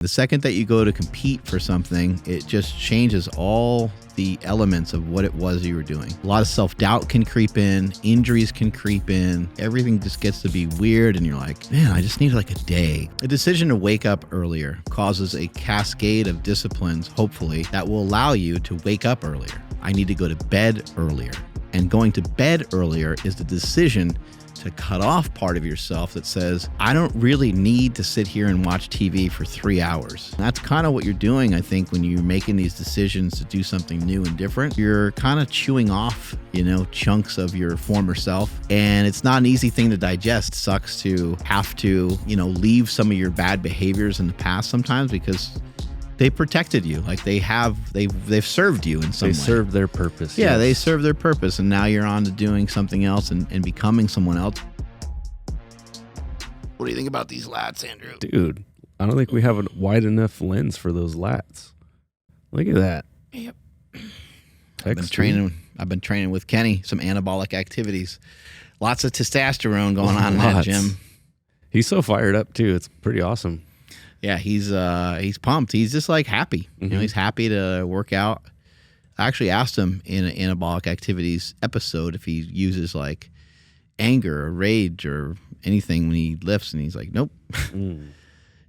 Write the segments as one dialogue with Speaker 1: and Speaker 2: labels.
Speaker 1: The second that you go to compete for something, it just changes all the elements of what it was you were doing. A lot of self-doubt can creep in, injuries can creep in, everything just gets to be weird, and you're like, man, I just need like a day. A decision to wake up earlier causes a cascade of disciplines, hopefully, that will allow you to wake up earlier. I need to go to bed earlier. And going to bed earlier is the decision to cut off part of yourself that says, I don't really need to sit here and watch TV for 3 hours. And that's kind of what you're doing, I think, when you're making these decisions to do something new and different. You're kind of chewing off, chunks of your former self. And it's not an easy thing to digest. It sucks to have to, leave some of your bad behaviors in the past sometimes because they protected you. Like they've served you in some way.
Speaker 2: They served their purpose.
Speaker 1: Yeah,
Speaker 2: yes.
Speaker 1: They served their purpose, and now you're on to doing something else and becoming someone else. What do you think about these lats, Andrew?
Speaker 2: Dude, I don't think we have a wide enough lens for those lats. Look at that.
Speaker 1: Yep. I've been training with Kenny, some anabolic activities. Lots of testosterone going on in that gym.
Speaker 2: He's so fired up too. It's pretty awesome.
Speaker 1: Yeah, he's pumped. He's just like happy.
Speaker 2: Mm-hmm.
Speaker 1: He's happy to work out. I actually asked him in an anabolic activities episode if he uses like anger or rage or anything when he lifts, and he's like, nope.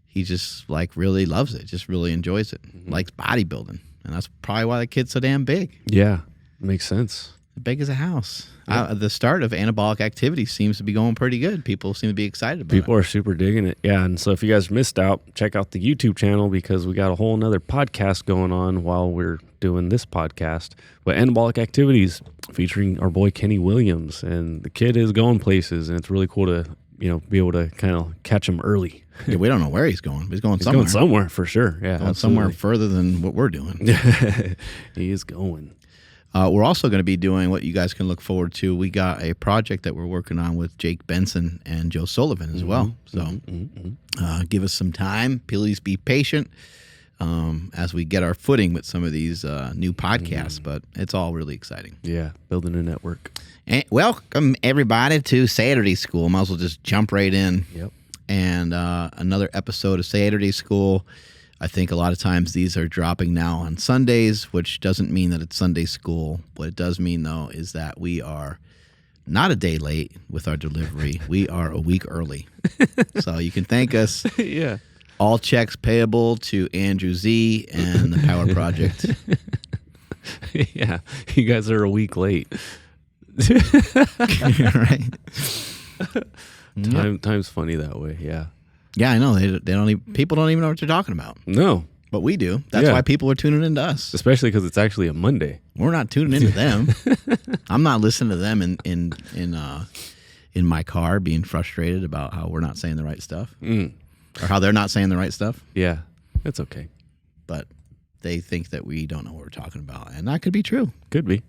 Speaker 1: He just like really loves it, just really enjoys it, likes bodybuilding, and that's probably why the kid's so damn big.
Speaker 2: Yeah, makes sense.
Speaker 1: Big as a house.
Speaker 2: Yeah.
Speaker 1: The start of anabolic activity seems to be going pretty good. People seem to be excited about it.
Speaker 2: People are super digging it. Yeah, and so if you guys missed out, check out the YouTube channel because we got a whole nother podcast going on while we're doing this podcast. But anabolic activities featuring our boy Kenny Williams, and the kid is going places, and it's really cool to be able to kind of catch him early.
Speaker 1: Yeah, we don't know where he's going. But he's going
Speaker 2: He's
Speaker 1: somewhere.
Speaker 2: going somewhere for sure. Yeah,
Speaker 1: going somewhere further than what we're doing.
Speaker 2: He is going.
Speaker 1: We're also going to be doing what you guys can look forward to. We got a project that we're working on with Jake Benson and Joe Sullivan as well. So give us some time. Please be patient as we get our footing with some of these new podcasts. But it's all really exciting.
Speaker 2: Yeah, building a network.
Speaker 1: And welcome, everybody, to Saturday School. Might as well just jump right in.
Speaker 2: Yep.
Speaker 1: And another episode of Saturday School. I think a lot of times these are dropping now on Sundays, which doesn't mean that it's Sunday school. What it does mean, though, is that we are not a day late with our delivery. We are a week early. So you can thank us.
Speaker 2: Yeah.
Speaker 1: All checks payable to Andrew Z and the Power Project.
Speaker 2: Yeah. You guys are a week late.
Speaker 1: Right?
Speaker 2: Time's funny that way. Yeah.
Speaker 1: Yeah, I know. People don't even know what they're talking about.
Speaker 2: No.
Speaker 1: But we do. That's why people are tuning into us.
Speaker 2: Especially because it's actually a Monday.
Speaker 1: We're not tuning into them. I'm not listening to them in my car being frustrated about how we're not saying the right stuff. Or how they're not saying the right stuff.
Speaker 2: Yeah, it's okay.
Speaker 1: But they think that we don't know what we're talking about. And that could be true.
Speaker 2: Could be.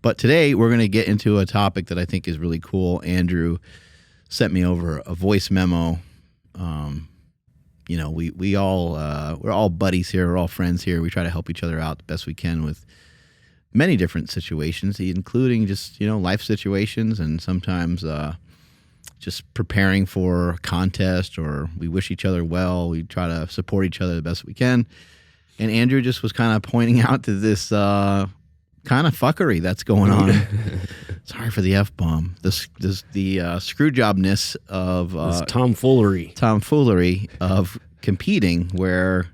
Speaker 1: But today we're going to get into a topic that I think is really cool. Andrew sent me over a voice memo. We're all buddies here. We're all friends here. We try to help each other out the best we can with many different situations, including just, life situations, and sometimes just preparing for a contest, or we wish each other well. We try to support each other the best we can. And Andrew just was kind of pointing out to this kind of fuckery that's going on. Sorry for the F-bomb. The screw jobness of
Speaker 2: this tomfoolery
Speaker 1: of competing, where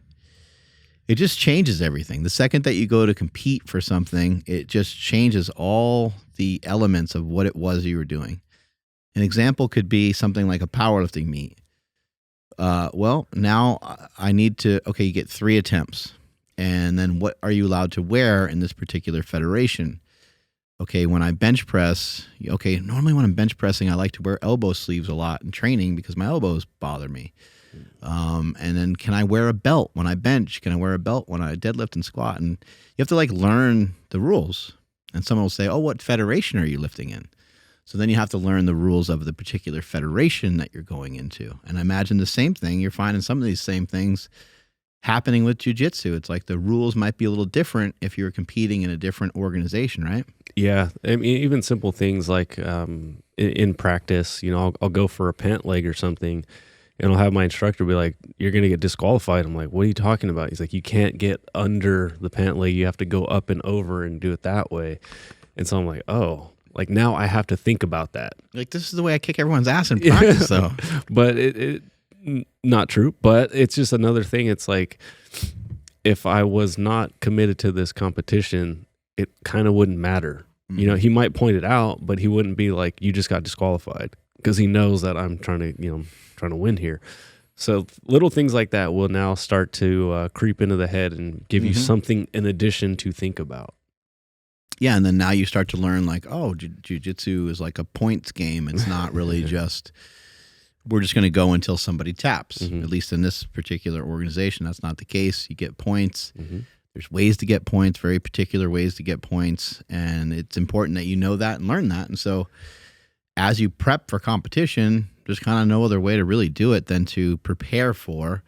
Speaker 1: it just changes everything. The second that you go to compete for something, it just changes all the elements of what it was you were doing. An example could be something like a powerlifting meet. Now I need to, you get 3 attempts. And then what are you allowed to wear in this particular federation? Okay, when I bench press, normally when I'm bench pressing, I like to wear elbow sleeves a lot in training because my elbows bother me. And then can I wear a belt when I bench? Can I wear a belt when I deadlift and squat? And you have to learn the rules. And someone will say, oh, what federation are you lifting in? So then you have to learn the rules of the particular federation that you're going into. And I imagine the same thing. You're finding some of these same things happening with jiu-jitsu. It's like the rules might be a little different if you're competing in a different organization, right?
Speaker 2: Yeah. I mean, even simple things like in practice, I'll go for a pant leg or something, and I'll have my instructor be like, "You're going to get disqualified." I'm like, "What are you talking about?" He's like, "You can't get under the pant leg. You have to go up and over and do it that way." And so I'm like, "Oh, like now I have to think about that."
Speaker 1: Like, this is the way I kick everyone's ass in practice, though.
Speaker 2: But it not true. But it's just another thing. It's like, if I was not committed to this competition, it kind of wouldn't matter. Mm-hmm. You know, he might point it out, but he wouldn't be like, "You just got disqualified," because he knows that I'm trying to win here. So little things like that will now start to creep into the head and give you something in addition to think about.
Speaker 1: Yeah, and then now you start to learn, like, oh, jiu-jitsu is like a points game. It's not really just, we're just going to go until somebody taps. At least in this particular organization, that's not the case. You get points. There's ways to get points, very particular ways to get points, and it's important that you know that and learn that. And so as you prep for competition, there's kind of no other way to really do it than to prepare for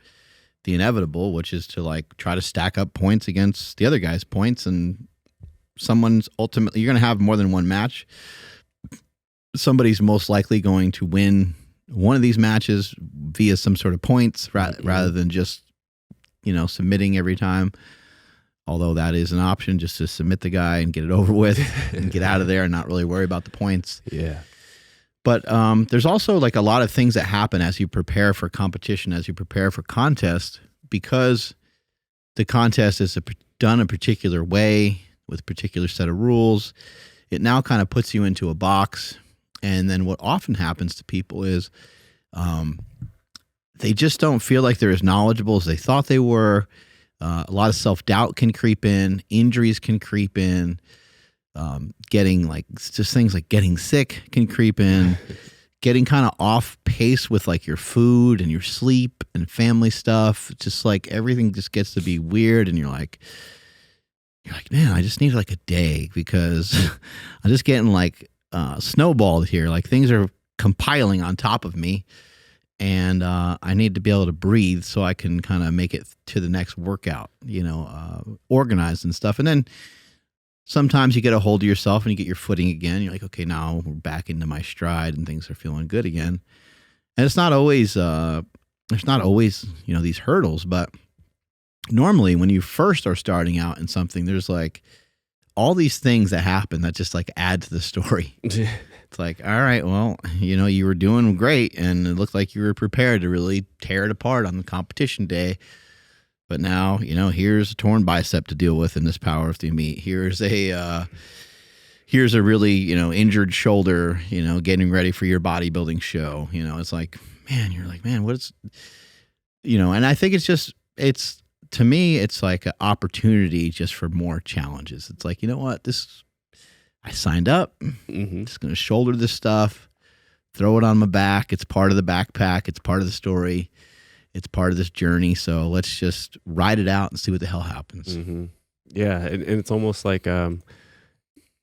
Speaker 1: the inevitable, which is to like try to stack up points against the other guy's points. And someone's ultimately, you're going to have more than one match. Somebody's most likely going to win one of these matches via some sort of points rather than just, submitting every time. Although that is an option, just to submit the guy and get it over with and get out of there and not really worry about the points.
Speaker 2: Yeah.
Speaker 1: But there's also like a lot of things that happen as you prepare for competition, as you prepare for contest, because the contest is done a particular way with a particular set of rules. It now kind of puts you into a box. And then what often happens to people is they just don't feel like they're as knowledgeable as they thought they were. A lot of self-doubt can creep in. Injuries can creep in. Getting like just things like getting sick can creep in. Getting kind of off pace with like your food and your sleep and family stuff. Just like everything just gets to be weird, and you're like, man, I just need like a day because I'm just getting like snowballed here. Like things are compiling on top of me, and I need to be able to breathe so I can kind of make it to the next workout, organized and stuff. And then sometimes you get a hold of yourself and you get your footing again. You're like, okay, now we're back into my stride and things are feeling good again. And it's not always, there's not always, these hurdles, but normally when you first are starting out in something, there's like all these things that happen that just like add to the story. It's like, all right, well, you were doing great and it looked like you were prepared to really tear it apart on the competition day. But now, here's a torn bicep to deal with in this powerlifting meet. Here's a really, injured shoulder, getting ready for your bodybuilding show. It's like, man, you're like, man, what is, and I think to me, it's like an opportunity just for more challenges. It's like, you know what, I signed up. Just going to shoulder this stuff, throw it on my back. It's part of the backpack. It's part of the story. It's part of this journey. So let's just ride it out and see what the hell happens.
Speaker 2: Yeah. And it's almost like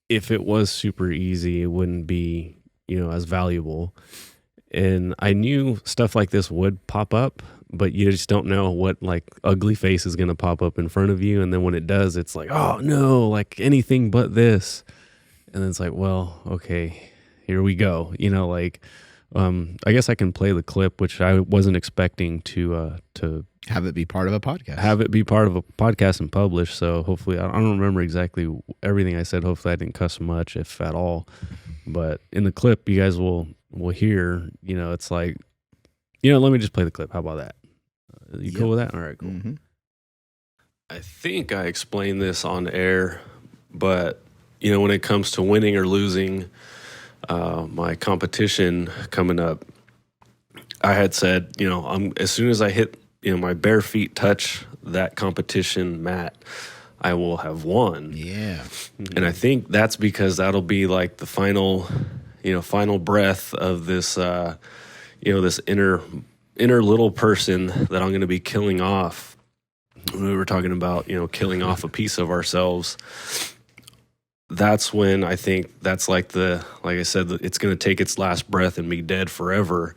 Speaker 2: if it was super easy, it wouldn't be, as valuable. And I knew stuff like this would pop up, but you just don't know what like ugly face is going to pop up in front of you. And then when it does, it's like, oh no, like anything but this. And then it's like, well, okay, here we go. I guess I can play the clip, which I wasn't expecting to
Speaker 1: have it be part of a podcast.
Speaker 2: Have it be part of a podcast and publish. So hopefully, I don't remember exactly everything I said. Hopefully, I didn't cuss much, if at all. But in the clip, you guys will hear. It's like, let me just play the clip. How about that? You cool with that? All right, cool. I think I explained this on air, but when it comes to winning or losing. My competition coming up, I had said, as soon as I hit, my bare feet touch that competition mat, I will have won. Yeah. And I think that's because that'll be like the final breath of this, this inner little person that I'm going to be killing off. We were talking about, killing off a piece of ourselves. That's when I think that's like I said, it's going to take its last breath and be dead forever.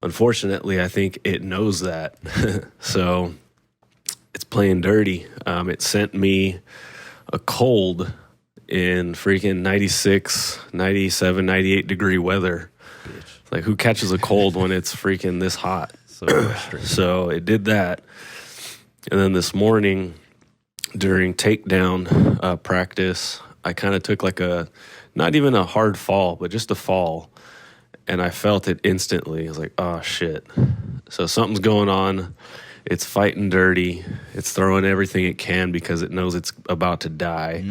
Speaker 2: Unfortunately, I think it knows that. So it's playing dirty. It sent me a cold in freaking 96, 97, 98 degree weather. Like, who catches a cold when it's freaking this hot? So it did that. And then this morning during takedown practice, I kind of took like not even a hard fall, but just a fall. And I felt it instantly. I was like, oh, shit. So something's going on. It's fighting dirty. It's throwing everything it can because it knows it's about to die.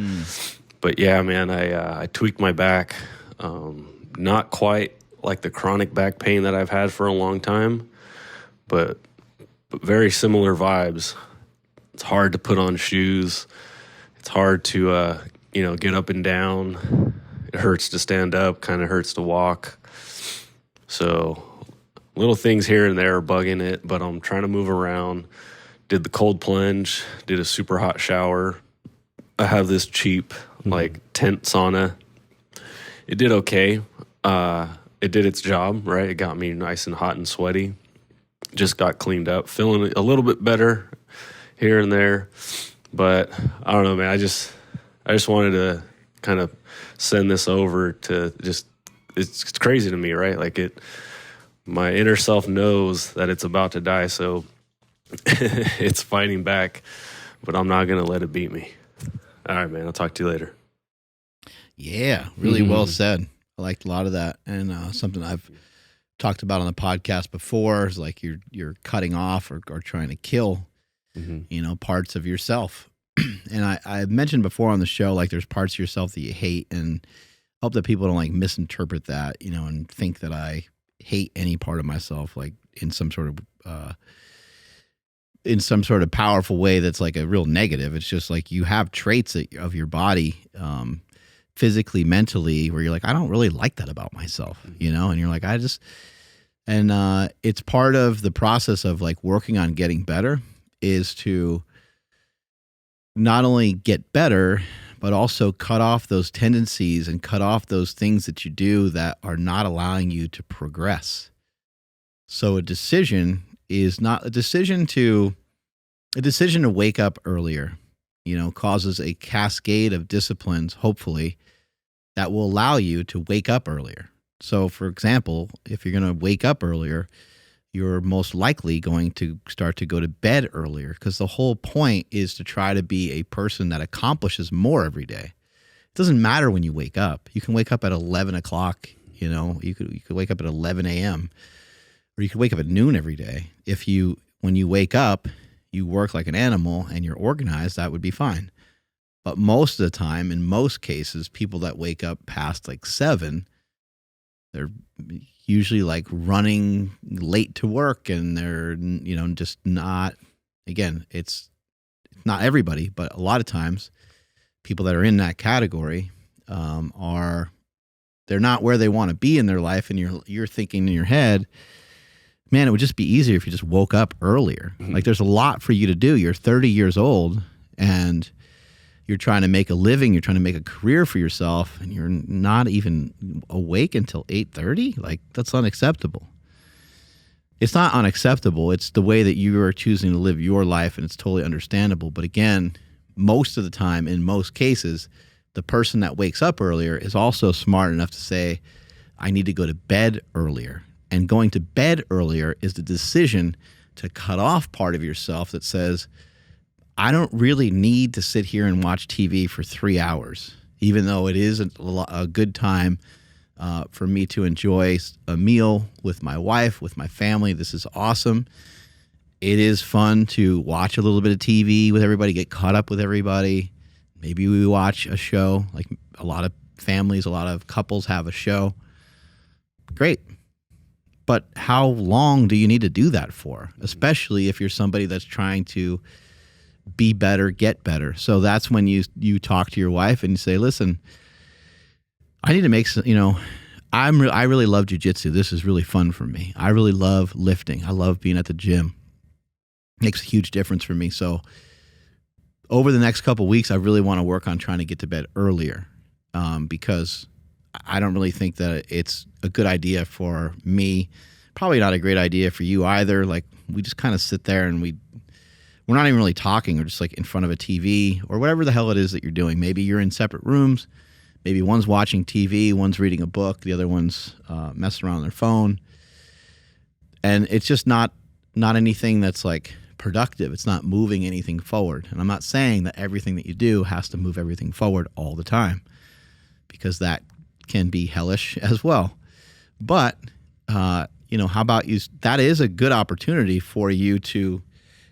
Speaker 2: But yeah, man, I tweaked my back. Not quite like the chronic back pain that I've had for a long time, but very similar vibes. It's hard to put on shoes. It's hard to, get up and down. It hurts to stand up, kind of hurts to walk. So little things here and there are bugging it, but I'm trying to move around. Did the cold plunge, did a super hot shower. I have this cheap, tent sauna. It did okay. It did its job, right? It got me nice and hot and sweaty. Just got cleaned up, feeling a little bit better here and there. But I don't know, man. I just wanted to kind of send this over to just, it's crazy to me, right? Like my inner self knows that it's about to die, so it's fighting back, but I'm not going to let it beat me. All right, man. I'll talk to you later.
Speaker 1: Yeah, really well said. I liked a lot of that. And something I've talked about on the podcast before is like you're cutting off or trying to kill, parts of yourself. And I mentioned before on the show, like there's parts of yourself that you hate, and I hope that people don't like misinterpret that, and think that I hate any part of myself, like in some sort of powerful way that's like a real negative. It's just like you have traits of your body, physically, mentally, where you're like, I don't really like that about myself, and you're like, it's part of the process of like working on getting better is to not only get better, but also cut off those tendencies and cut off those things that you do that are not allowing you to progress. So a decision is not a decision to wake up earlier, causes a cascade of disciplines, hopefully, that will allow you to wake up earlier. So for example, if you're going to wake up earlier, you're most likely going to start to go to bed earlier, because the whole point is to try to be a person that accomplishes more every day. It doesn't matter when you wake up. You can wake up at 11 o'clock, you could wake up at 11 a.m. or you could wake up at noon every day. When you wake up, you work like an animal and you're organized, that would be fine. But most of the time, in most cases, people that wake up past like 7, they're usually like running late to work, and they're, just not, again, it's not everybody, but a lot of times people that are in that category they're not where they want to be in their life. And you're thinking in your head, man, it would just be easier if you just woke up earlier. Like there's a lot for you to do. You're 30 years old and you're trying to make a living, you're trying to make a career for yourself, and you're not even awake until 8:30? Like, that's unacceptable. It's not unacceptable. It's the way that you are choosing to live your life, and it's totally understandable. But again, most of the time, in most cases, the person that wakes up earlier is also smart enough to say, I need to go to bed earlier. And going to bed earlier is the decision to cut off part of yourself that says, I don't really need to sit here and watch TV for 3 hours, even though it is a good time for me to enjoy a meal with my wife, with my family. This is awesome. It is fun to watch a little bit of TV with everybody, get caught up with everybody. Maybe we watch a show, like a lot of families, a lot of couples have a show. Great. But how long do you need to do that for? Especially if you're somebody that's trying to be better, get better. So that's when you talk to your wife and you say, listen, I need to make some, I really love jujitsu. This is really fun for me. I really love lifting. I love being at the gym. It makes a huge difference for me. So over the next couple of weeks, I really want to work on trying to get to bed earlier because I don't really think that it's a good idea for me. Probably not a great idea for you either. Like we just kind of sit there and we're not even really talking. We're just like in front of a TV or whatever the hell it is that you're doing. Maybe you're in separate rooms. Maybe one's watching TV, one's reading a book, the other one's messing around on their phone. And it's just not anything that's like productive. It's not moving anything forward. And I'm not saying that everything that you do has to move everything forward all the time, because that can be hellish as well. But, how about that is a good opportunity for you to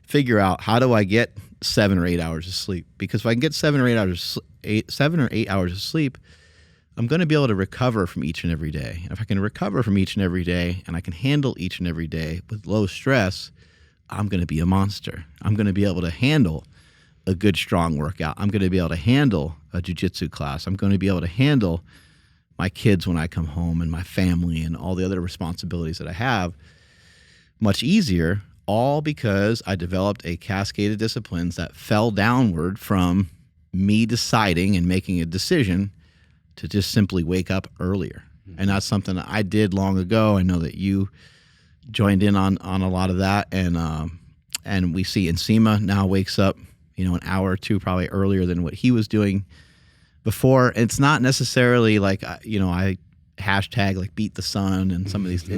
Speaker 1: figure out, how do I get 7 or 8 hours of sleep? Because if I can get 7 or 8 hours of sleep, I'm going to be able to recover from each and every day. And if I can recover from each and every day, and I can handle each and every day with low stress, I'm going to be a monster. I'm going to be able to handle a good, strong workout. I'm going to be able to handle a jiu-jitsu class. I'm going to be able to handle my kids when I come home, and my family, and all the other responsibilities that I have much easier, all because I developed a cascade of disciplines that fell downward from me deciding and making a decision to just simply wake up earlier. And that's something that I did long ago. I know that you joined in on a lot of that. And we see Nsima now wakes up, an hour or two probably earlier than what he was doing before. It's not necessarily like, I hashtag like beat the sun and some of these.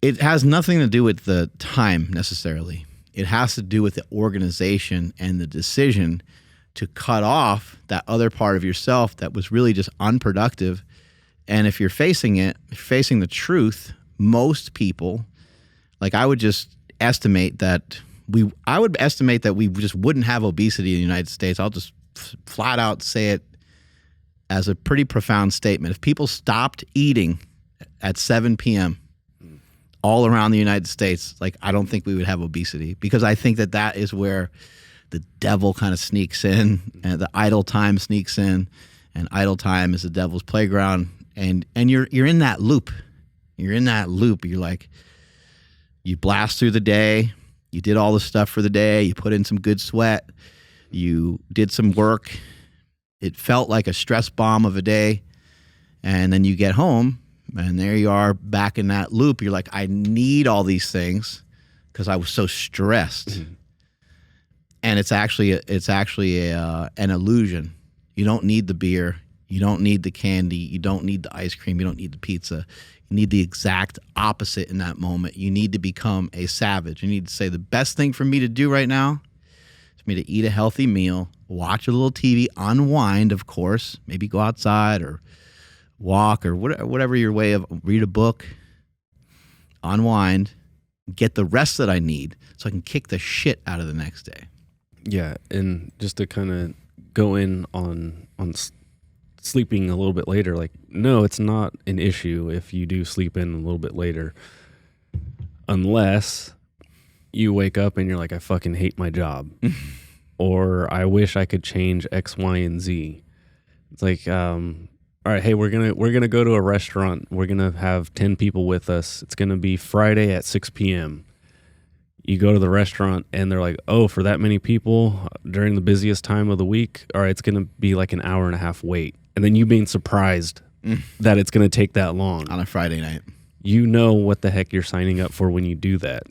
Speaker 1: It has nothing to do with the time necessarily. It has to do with the organization and the decision to cut off that other part of yourself that was really just unproductive. And if you're facing the truth, most people, like I would estimate that we just wouldn't have obesity in the United States. I'll just flat out say it as a pretty profound statement. If people stopped eating at 7 p.m. all around the United States, like I don't think we would have obesity, because I think that is where the devil kind of sneaks in, and the idle time sneaks in, and idle time is the devil's playground. And you're in that loop. You're in that loop. You're like, you blast through the day. You did all the stuff for the day. You put in some good sweat. You did some work. It felt like a stress bomb of a day. And then you get home, and there you are back in that loop. You're like, I need all these things because I was so stressed. Mm-hmm. And it's actually an illusion. You don't need the beer. You don't need the candy. You don't need the ice cream. You don't need the pizza. You need the exact opposite in that moment. You need to become a savage. You need to say, the best thing for me to do right now is for me to eat a healthy meal, watch a little TV, unwind, of course, maybe go outside or walk or whatever your way of, read a book, unwind, get the rest that I need so I can kick the shit out of the next day.
Speaker 2: Yeah, and just to kind of go in on sleeping a little bit later, like, no, it's not an issue if you do sleep in a little bit later, unless you wake up and you're like, I fucking hate my job, or I wish I could change X, Y, and Z. It's like, all right, hey, we're gonna go to a restaurant. We're gonna have 10 people with us. It's gonna be Friday at 6 p.m. You go to the restaurant and they're like, oh, for that many people during the busiest time of the week, all right, it's going to be like an hour and a half wait. And then you being surprised that it's going to take that long.
Speaker 1: On a Friday night.
Speaker 2: You know what the heck you're signing up for when you do that.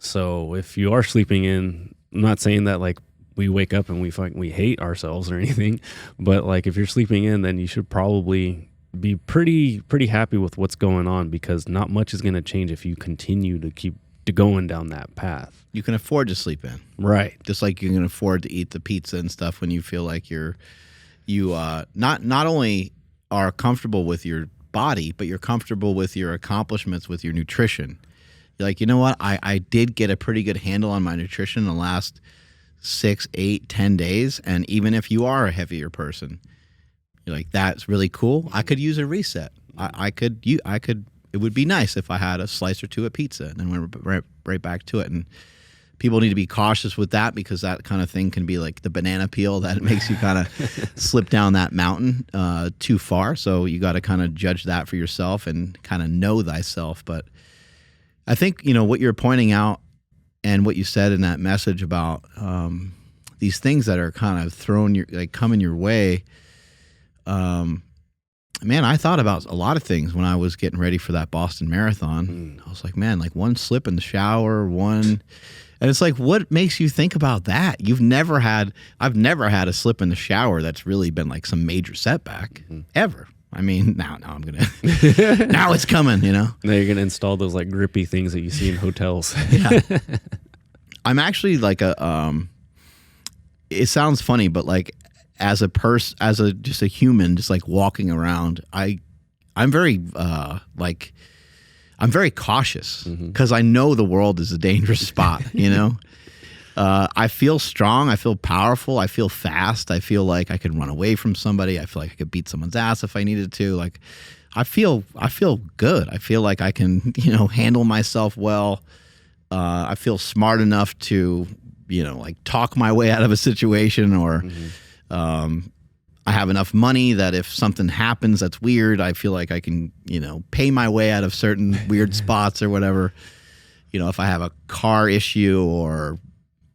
Speaker 2: So if you are sleeping in, I'm not saying that like we wake up and we hate ourselves or anything, but like if you're sleeping in, then you should probably be pretty happy with what's going on, because not much is going to change if you continue to keep going down that path.
Speaker 1: You can afford to sleep in.
Speaker 2: Right.
Speaker 1: Just like you can afford to eat the pizza and stuff when you feel like you not only are comfortable with your body, but you're comfortable with your accomplishments, with your nutrition. You're like, you know what? I did get a pretty good handle on my nutrition in the last 6, 8, 10 days. And even if you are a heavier person, you're like, that's really cool. I could use a reset. I could. It would be nice if I had a slice or two of pizza and then went right back to it. And people need to be cautious with that, because that kind of thing can be like the banana peel that makes you kind of slip down that mountain too far. So you got to kind of judge that for yourself and kind of know thyself. But I think, what you're pointing out and what you said in that message about these things that are kind of coming your way, man, I thought about a lot of things when I was getting ready for that Boston Marathon. I was like, man, like one slip in the shower, and it's like, what makes you think about that? I've never had a slip in the shower that's really been like some major setback ever. I mean, now I'm going to, now it's coming, you know?
Speaker 2: Now you're going to install those like grippy things that you see in hotels.
Speaker 1: Yeah. I'm actually like it sounds funny, but like as a person, just a human, just like walking around, I'm very cautious because I know the world is a dangerous spot, you know? I feel strong. I feel powerful. I feel fast. I feel like I could run away from somebody. I feel like I could beat someone's ass if I needed to. Like, I feel good. I feel like I can, handle myself well. I feel smart enough to, like talk my way out of a situation, or I have enough money that if something happens that's weird, I feel like I can, pay my way out of certain weird spots or whatever. If I have a car issue or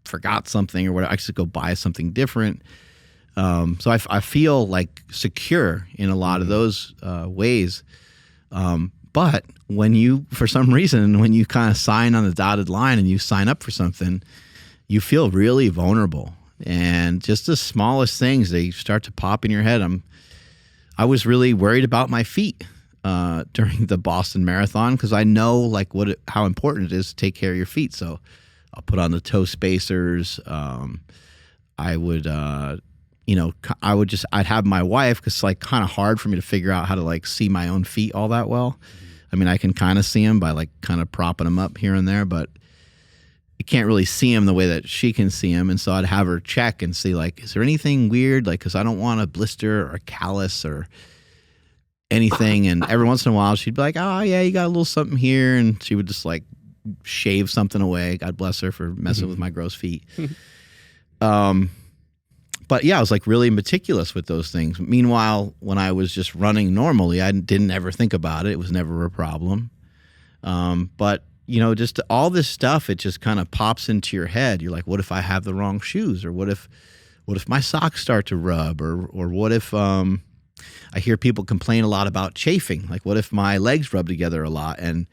Speaker 1: forgot something or whatever, I just go buy something different. So I feel like secure in a lot of those ways. But for some reason, when you kind of sign on the dotted line and you sign up for something, you feel really vulnerable. And just the smallest things, they start to pop in your head. I was really worried about my feet during the Boston Marathon because I know like how important it is to take care of your feet. So I'll put on the toe spacers. I would, I'd have my wife, because it's like kind of hard for me to figure out how to like see my own feet all that well. I mean, I can kind of see them by like kind of propping them up here and there, but you can't really see them the way that she can see them. And so I'd have her check and see like, is there anything weird? Like, cause I don't want a blister or a callus or anything. And every once in a while she'd be like, oh yeah, you got a little something here. And she would just like shave something away. God bless her for messing with my gross feet. But yeah, I was like really meticulous with those things. Meanwhile, when I was just running normally, I didn't ever think about it. It was never a problem. But just all this stuff, it just kind of pops into your head. You're like, what if I have the wrong shoes? Or what if my socks start to rub? Or what if I hear people complain a lot about chafing? Like, what if my legs rub together a lot? And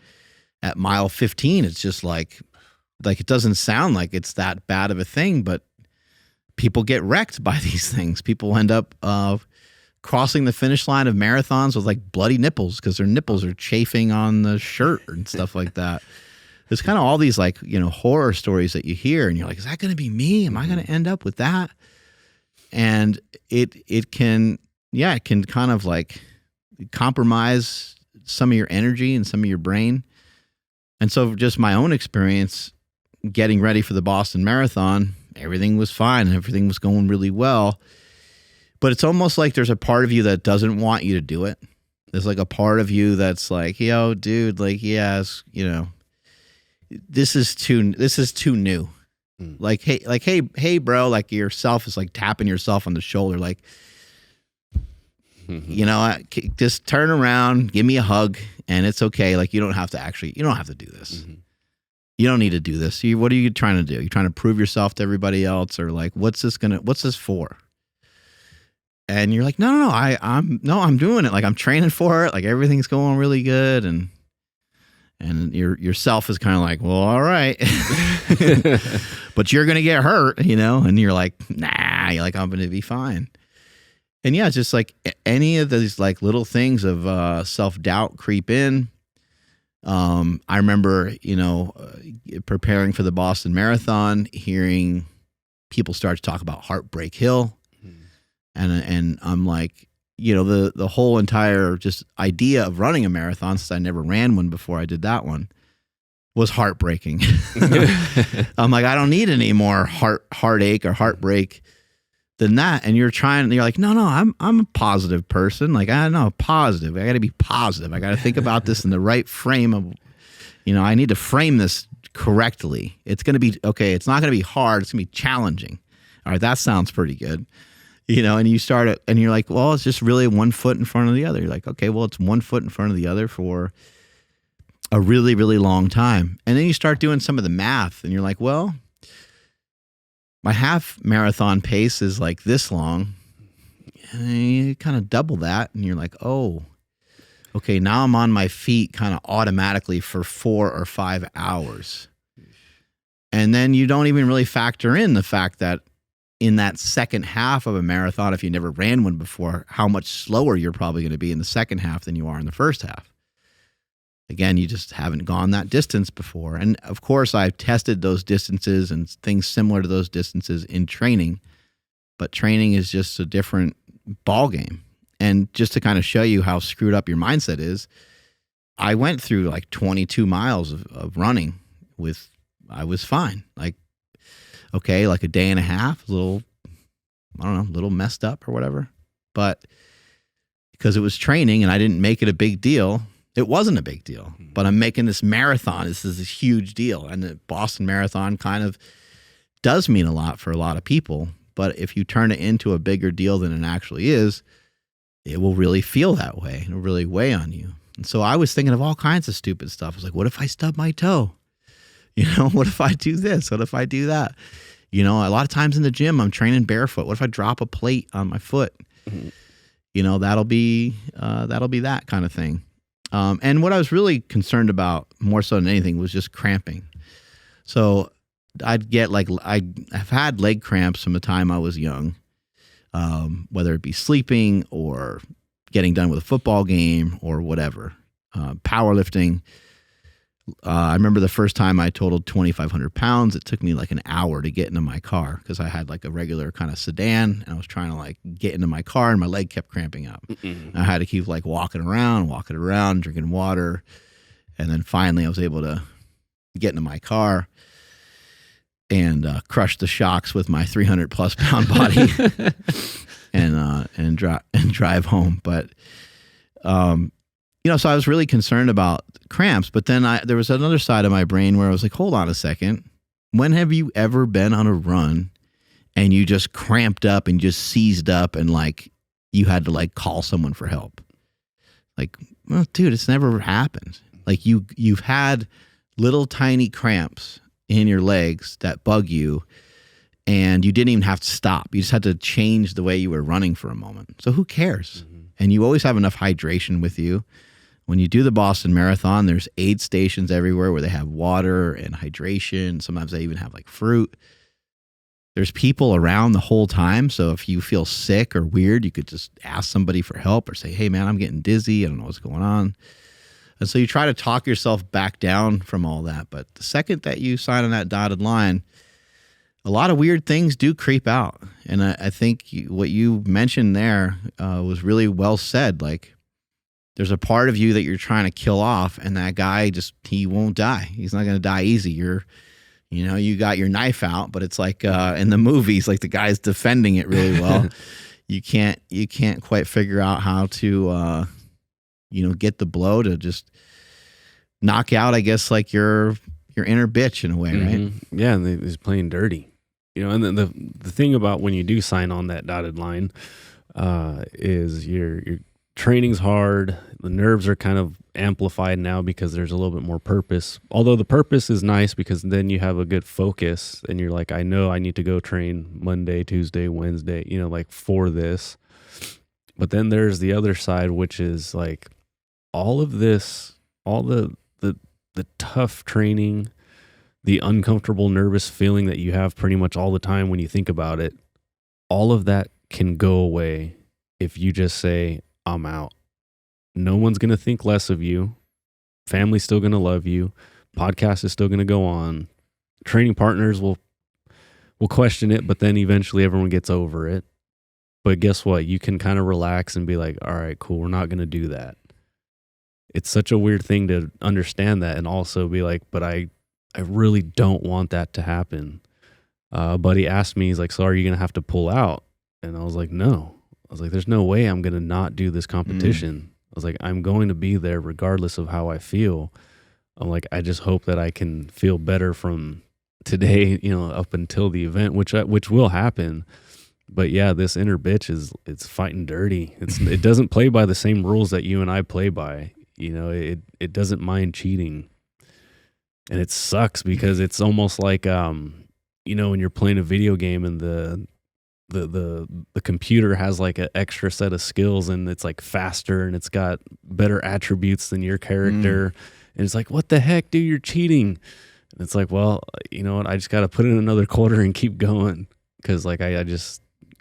Speaker 1: at mile 15, it's just like it doesn't sound like it's that bad of a thing, but people get wrecked by these things. People end up crossing the finish line of marathons with like bloody nipples because their nipples are chafing on the shirt and stuff like that. There's kind of all these like, horror stories that you hear and you're like, is that going to be me? Am I going to end up with that? And it can kind of like compromise some of your energy and some of your brain. And so just my own experience getting ready for the Boston Marathon, everything was fine and everything was going really well. But it's almost like there's a part of you that doesn't want you to do it. There's like a part of you that's like, yo, dude, like, yes, this is too new. Like, hey, bro, like yourself is like tapping yourself on the shoulder. Like, just turn around, give me a hug, and it's okay. Like, you don't have to do this. You don't need to do this. What are you trying to do? You're trying to prove yourself to everybody else, or like, what's this for? And you're like, no, I'm doing it. Like, I'm training for it. Like, everything's going really good. And yourself is kind of like, well, all right, but you're going to get hurt, and you're like, nah, you're like, I'm going to be fine. And yeah, just like any of these like little things of self-doubt creep in. I remember, preparing for the Boston Marathon, hearing people start to talk about Heartbreak Hill. And I'm like, the whole entire just idea of running a marathon, since I never ran one before I did that one, was heartbreaking. I'm like, I don't need any more heartache or heartbreak than that. And you're like, no, I'm a positive person. Like, I know, positive. I got to be positive. I got to think about this in the right frame of, I need to frame this correctly. It's going to be, okay, it's not going to be hard. It's going to be challenging. All right, that sounds pretty good. And you start it and you're like, well, it's just really one foot in front of the other. You're like, okay, well, it's one foot in front of the other for a really, really long time. And then you start doing some of the math and you're like, well, my half marathon pace is like this long. And you kind of double that, and you're like, oh, okay, now I'm on my feet kind of automatically for 4 or 5 hours. And then you don't even really factor in the fact that in that second half of a marathon, if you never ran one before, how much slower you're probably going to be in the second half than you are in the first half. Again, you just haven't gone that distance before. And of course, I've tested those distances and things similar to those distances in training, but training is just a different ball game. And just to kind of show you how screwed up your mindset is, I went through like 22 miles of running I was fine. Like, okay, like a day and a half, a little messed up or whatever. But because it was training and I didn't make it a big deal, it wasn't a big deal. But I'm making this marathon. This is a huge deal. And the Boston Marathon kind of does mean a lot for a lot of people. But if you turn it into a bigger deal than it actually is, it will really feel that way. It'll really weigh on you. And so I was thinking of all kinds of stupid stuff. I was like, what if I stub my toe? What if I do this? What if I do that? A lot of times in the gym, I'm training barefoot. What if I drop a plate on my foot? Mm-hmm. That'll be that kind of thing. And what I was really concerned about more so than anything was just cramping. So I've had leg cramps from the time I was young. Whether it be sleeping or getting done with a football game or whatever. Powerlifting. I remember the first time I totaled 2,500 pounds. It took me like an hour to get into my car because I had like a regular kind of sedan and I was trying to like get into my car and my leg kept cramping up. I had to keep like walking around, drinking water. And then finally I was able to get into my car and crush the shocks with my 300 plus pound body and drive home. But, so I was really concerned about cramps, but then there was another side of my brain where I was like, hold on a second. When have you ever been on a run and you just cramped up and just seized up and like you had to like call someone for help? Like, well, dude, it's never happened. Like you've had little tiny cramps in your legs that bug you and you didn't even have to stop. You just had to change the way you were running for a moment. So who cares? Mm-hmm. And you always have enough hydration with you. When you do the Boston Marathon, there's aid stations everywhere where they have water and hydration. Sometimes they even have like fruit. There's people around the whole time. So if you feel sick or weird, you could just ask somebody for help or say, hey man, I'm getting dizzy. I don't know what's going on. And so you try to talk yourself back down from all that. But the second that you sign on that dotted line, a lot of weird things do creep out. And I think what you mentioned there was really well said. Like, there's a part of you that you're trying to kill off, and that guy he won't die. He's not going to die easy. You got your knife out, but it's like in the movies, like the guy's defending it really well. You can't quite figure out how to get the blow to just knock out, I guess, like your inner bitch in a way, right?
Speaker 2: Mm-hmm. Yeah, and he's playing dirty. And then the thing about when you do sign on that dotted line is your training's hard. The nerves are kind of amplified now because there's a little bit more purpose. Although the purpose is nice because then you have a good focus and you're like, I know I need to go train Monday, Tuesday, Wednesday, like for this. But then there's the other side, which is like all of this, all the tough training, the uncomfortable, nervous feeling that you have pretty much all the time when you think about it, all of that can go away if you just say, I'm out. No one's going to think less of you. Family's still going to love you. Podcast is still going to go on. Training partners will question it, but then eventually everyone gets over it. But guess what? You can kind of relax and be like, all right, cool. We're not going to do that. It's such a weird thing to understand that and also be like, but I really don't want that to happen. A buddy asked me, he's like, so are you going to have to pull out? And I was like, no. I was like, there's no way I'm going to not do this competition. I was like, I'm going to be there regardless of how I feel. I'm like, I just hope that I can feel better from today, up until the event, which will happen. But yeah, this inner bitch it's fighting dirty. It doesn't play by the same rules that you and I play by. It doesn't mind cheating. And it sucks because it's almost like, when you're playing a video game and the computer has like an extra set of skills and it's like faster and it's got better attributes than your character. And it's like, what the heck, dude, you're cheating. And it's like, well, you know what? I just got to put in another quarter and keep going. Cause like,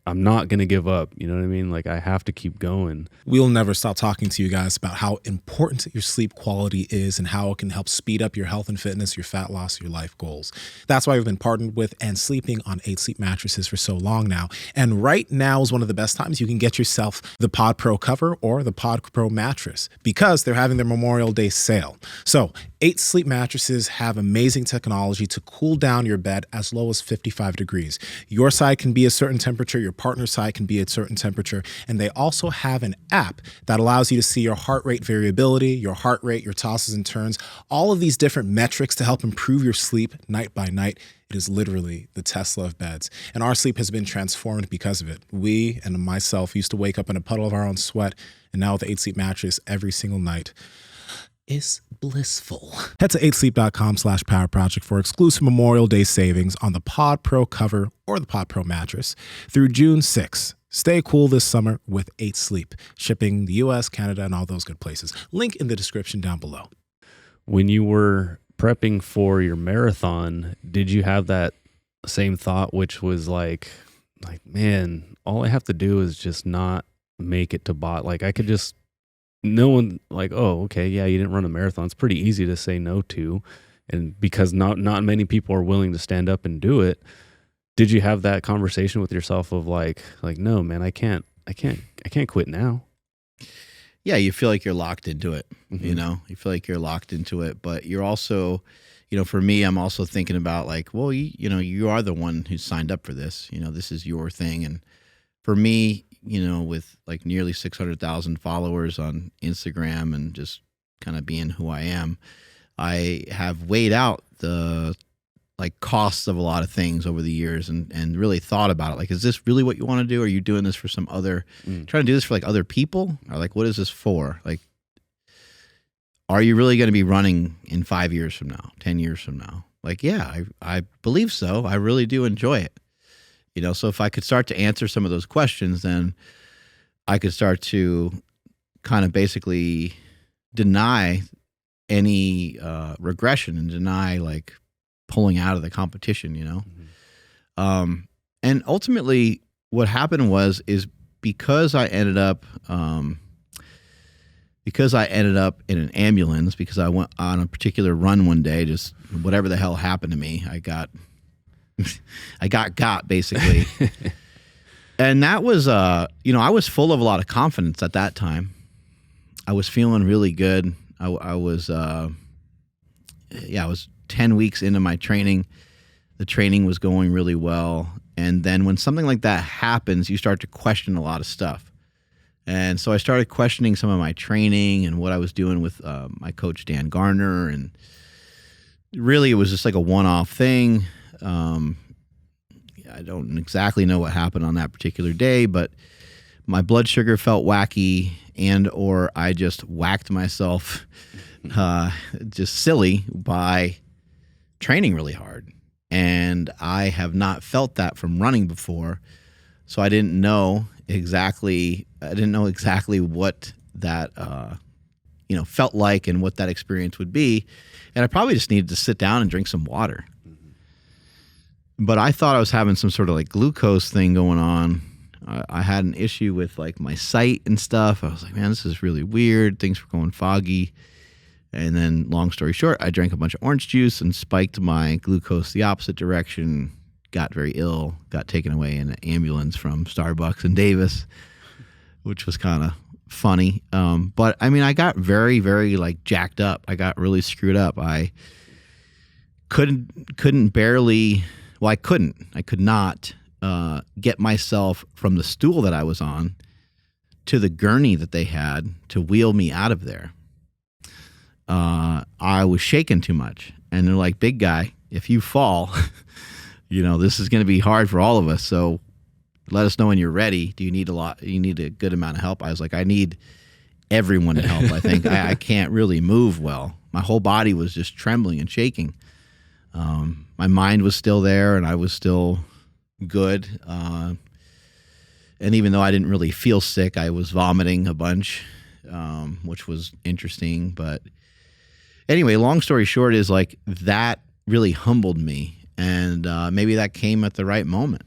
Speaker 2: I'm not going to give up. You know what I mean? Like I have to keep going.
Speaker 3: We'll never stop talking to you guys about how important your sleep quality is and how it can help speed up your health and fitness, your fat loss, your life goals. That's why we've been partnered with and sleeping on 8 Sleep mattresses for so long now. And right now is one of the best times you can get yourself the Pod Pro cover or the Pod Pro mattress because they're having their Memorial Day sale. So 8 Sleep mattresses have amazing technology to cool down your bed as low as 55 degrees. Your side can be a certain temperature, your partner side can be at a certain temperature, and they also have an app that allows you to see your heart rate variability, your heart rate, your tosses and turns, all of these different metrics to help improve your sleep night by night. It is literally the Tesla of beds, and our sleep has been transformed because of it. We and myself used to wake up in a puddle of our own sweat, and now with the 8 Sleep mattress every single night is blissful. Head to 8sleep.com/powerproject for exclusive Memorial Day savings on the Pod Pro cover or the Pod Pro mattress through June 6th. Stay cool this summer with 8 Sleep, shipping the US, Canada, and all those good places. Link in the description down below.
Speaker 2: When you were prepping for your marathon, did you have that same thought, which was like, man, all I have to do is just not make it to bot. Like I could just, no one like, oh, okay, yeah, you didn't run a marathon. It's pretty easy to say no to. And because not many people are willing to stand up and do it. Did you have that conversation with yourself of like, no, man, I can't quit now?
Speaker 1: Yeah, you feel like you're locked into it. You know, you feel like you're locked into it, but you're also, you know, for me, I'm also thinking about like, well, you know, you are the one who signed up for this. You know, this is your thing. And for me, you know, with like nearly 600,000 followers on Instagram and just kind of being who I am, I have weighed out the like costs of a lot of things over the years and really thought about it. Like, is this really what you want to do? Are you doing this for some other, trying to do this for like other people? Or like, what is this for? Like, are you really going to be running in 5 years from now, 10 years from now? Like, yeah, I believe so. I really do enjoy it. You know, so if I could start to answer some of those questions, then I could start to kind of basically deny any regression and deny like pulling out of the competition, you know? And ultimately what happened is because I ended up in an ambulance because I went on a particular run one day, just whatever the hell happened to me, I got basically. And that was, you know, I was full of a lot of confidence at that time. I was feeling really good. I was 10 weeks into my training. The training was going really well. And then when something like that happens, you start to question a lot of stuff. And so I started questioning some of my training and what I was doing with my coach, Dan Garner. And really, it was just like a one-off thing. I don't exactly know what happened on that particular day, but my blood sugar felt wacky or I just whacked myself just silly by training really hard. And I have not felt that from running before. So I didn't know exactly what that, felt like and what that experience would be. And I probably just needed to sit down and drink some water. But I thought I was having some sort of like glucose thing going on. I had an issue with like my sight and stuff. I was like, man, this is really weird. Things were going foggy. And then long story short, I drank a bunch of orange juice and spiked my glucose the opposite direction, got very ill, got taken away in an ambulance from Starbucks in Davis, which was kind of funny. But I mean, I got very, very like jacked up. I got really screwed up. I could not get myself from the stool that I was on to the gurney that they had to wheel me out of there. I was shaking too much. And they're like, big guy, if you fall, this is going to be hard for all of us. So let us know when you're ready. Do you need a good amount of help? I was like, I need everyone to help. I think I can't really move well. My whole body was just trembling and shaking. My mind was still there and I was still good. And even though I didn't really feel sick, I was vomiting a bunch, which was interesting. But anyway, long story short is like that really humbled me. And maybe that came at the right moment,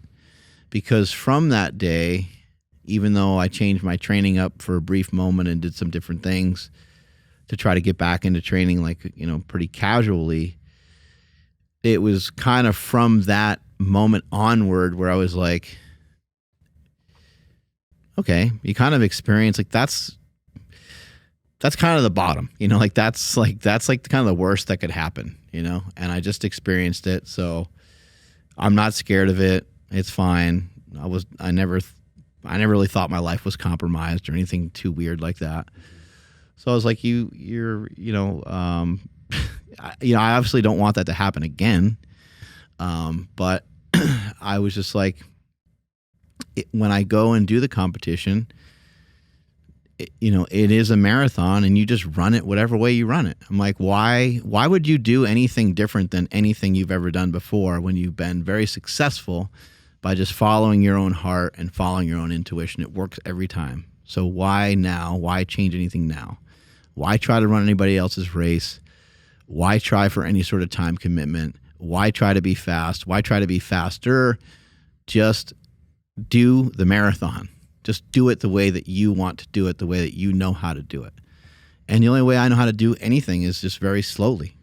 Speaker 1: because from that day, even though I changed my training up for a brief moment and did some different things to try to get back into training, like, pretty casually, it was kind of from that moment onward where I was like, okay, you kind of experience like that's kind of the bottom, that's kind of the worst that could happen, and I just experienced it. So I'm not scared of it. It's fine. I never really thought my life was compromised or anything too weird like that. So I was like, I obviously don't want that to happen again. But I was just like, when I go and do the competition, it is a marathon and you just run it whatever way you run it. I'm like, why would you do anything different than anything you've ever done before when you've been very successful by just following your own heart and following your own intuition? It works every time. So why now? Why change anything now? Why try to run anybody else's race? Why try for any sort of time commitment? Why try to be fast? Why try to be faster? Just do the marathon. Just do it the way that you want to do it, the way that you know how to do it. And the only way I know how to do anything is just very slowly,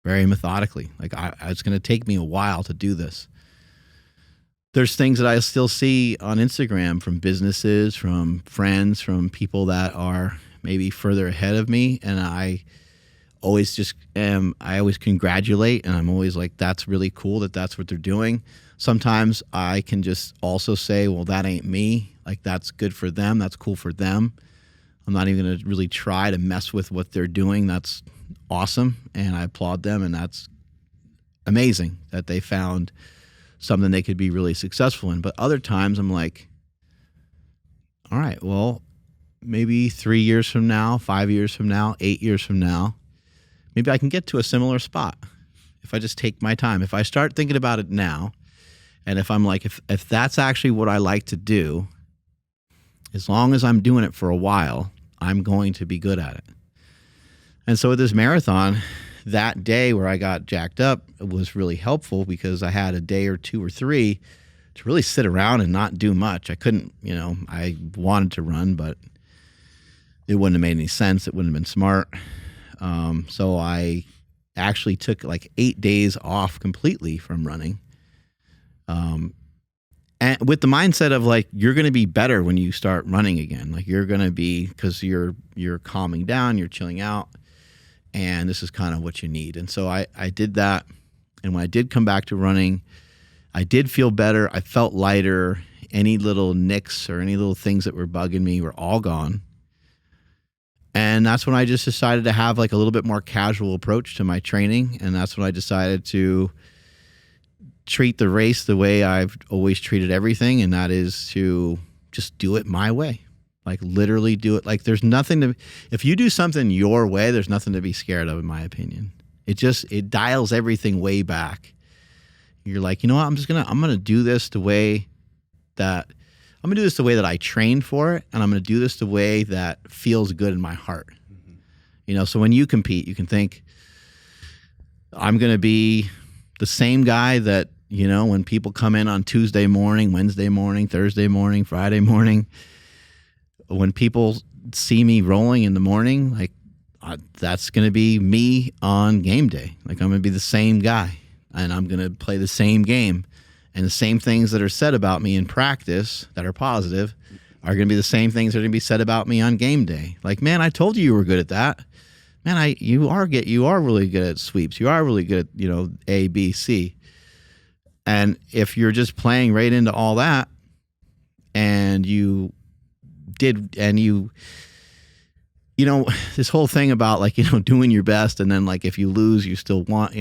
Speaker 1: very methodically. Like it's going to take me a while to do this. There's things that I still see on Instagram from businesses, from friends, from people that are maybe further ahead of me. And I always congratulate, and I'm always like, that's really cool that's what they're doing. Sometimes I can just also say, well, that ain't me. Like, that's good for them. That's cool for them. I'm not even going to really try to mess with what they're doing. That's awesome. And I applaud them. And that's amazing that they found something they could be really successful in. But other times I'm like, all right, well, maybe 3 years from now, 5 years from now, 8 years from now, maybe I can get to a similar spot if I just take my time. If I start thinking about it now, and if I'm like, if that's actually what I like to do, as long as I'm doing it for a while, I'm going to be good at it. And so with this marathon, that day where I got jacked up was really helpful, because I had a day or 2 or 3 to really sit around and not do much. I couldn't, I wanted to run, but it wouldn't have made any sense. It wouldn't have been smart. So I actually took like 8 days off completely from running. And with the mindset of like, you're going to be better when you start running again. Like, you're going to be, because you're calming down, you're chilling out, and this is kind of what you need. And so I did that. And when I did come back to running, I did feel better. I felt lighter. Any little nicks or any little things that were bugging me were all gone. And that's when I just decided to have like a little bit more casual approach to my training. And that's when I decided to treat the race the way I've always treated everything. And that is to just do it my way. Like, literally do it. Like, there's nothing to, if you do something your way, there's nothing to be scared of, in my opinion. It dials everything way back. You're like, you know what? I'm going to do this the way that I trained for it. And I'm going to do this the way that feels good in my heart. Mm-hmm. So when you compete, you can think, I'm going to be the same guy that, when people come in on Tuesday morning, Wednesday morning, Thursday morning, Friday morning, when people see me rolling in the morning, like, that's going to be me on game day. Like, I'm going to be the same guy, and I'm going to play the same game. And the same things that are said about me in practice that are positive are going to be the same things that are going to be said about me on game day. Like, man, I told you were good at that. Man, you are really good at sweeps. You are really good at, A, B, C. And if you're just playing right into all that, and this whole thing about like, doing your best, and then like if you lose, you still want,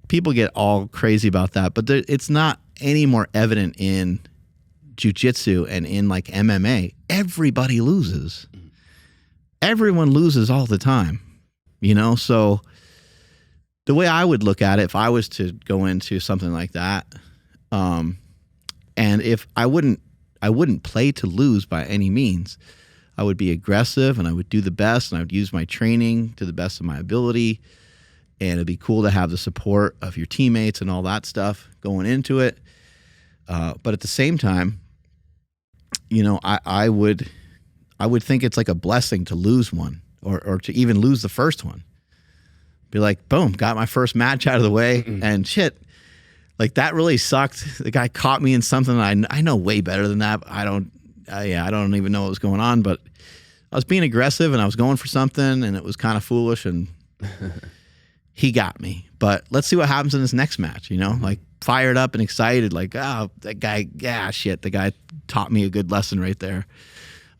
Speaker 1: people get all crazy about that, but it's not any more evident in jiu-jitsu and in like MMA. Everybody loses. Everyone loses all the time, so the way I would look at it, if I was to go into something like that, and if I wouldn't I wouldn't play to lose by any means. I would be aggressive and I would do the best and I would use my training to the best of my ability. And it'd be cool to have the support of your teammates and all that stuff going into it. But at the same time, you know, I would think it's like a blessing to lose one or to even lose the first one. Be like, boom, got my first match out of the way and shit. Like that really sucked. The guy caught me in something I know way better than that. I don't even know what was going on, but I was being aggressive and I was going for something and it was kind of foolish and he got me. But let's see what happens in this next match, you know, like fired up and excited, like, oh, that guy, the guy taught me a good lesson right there.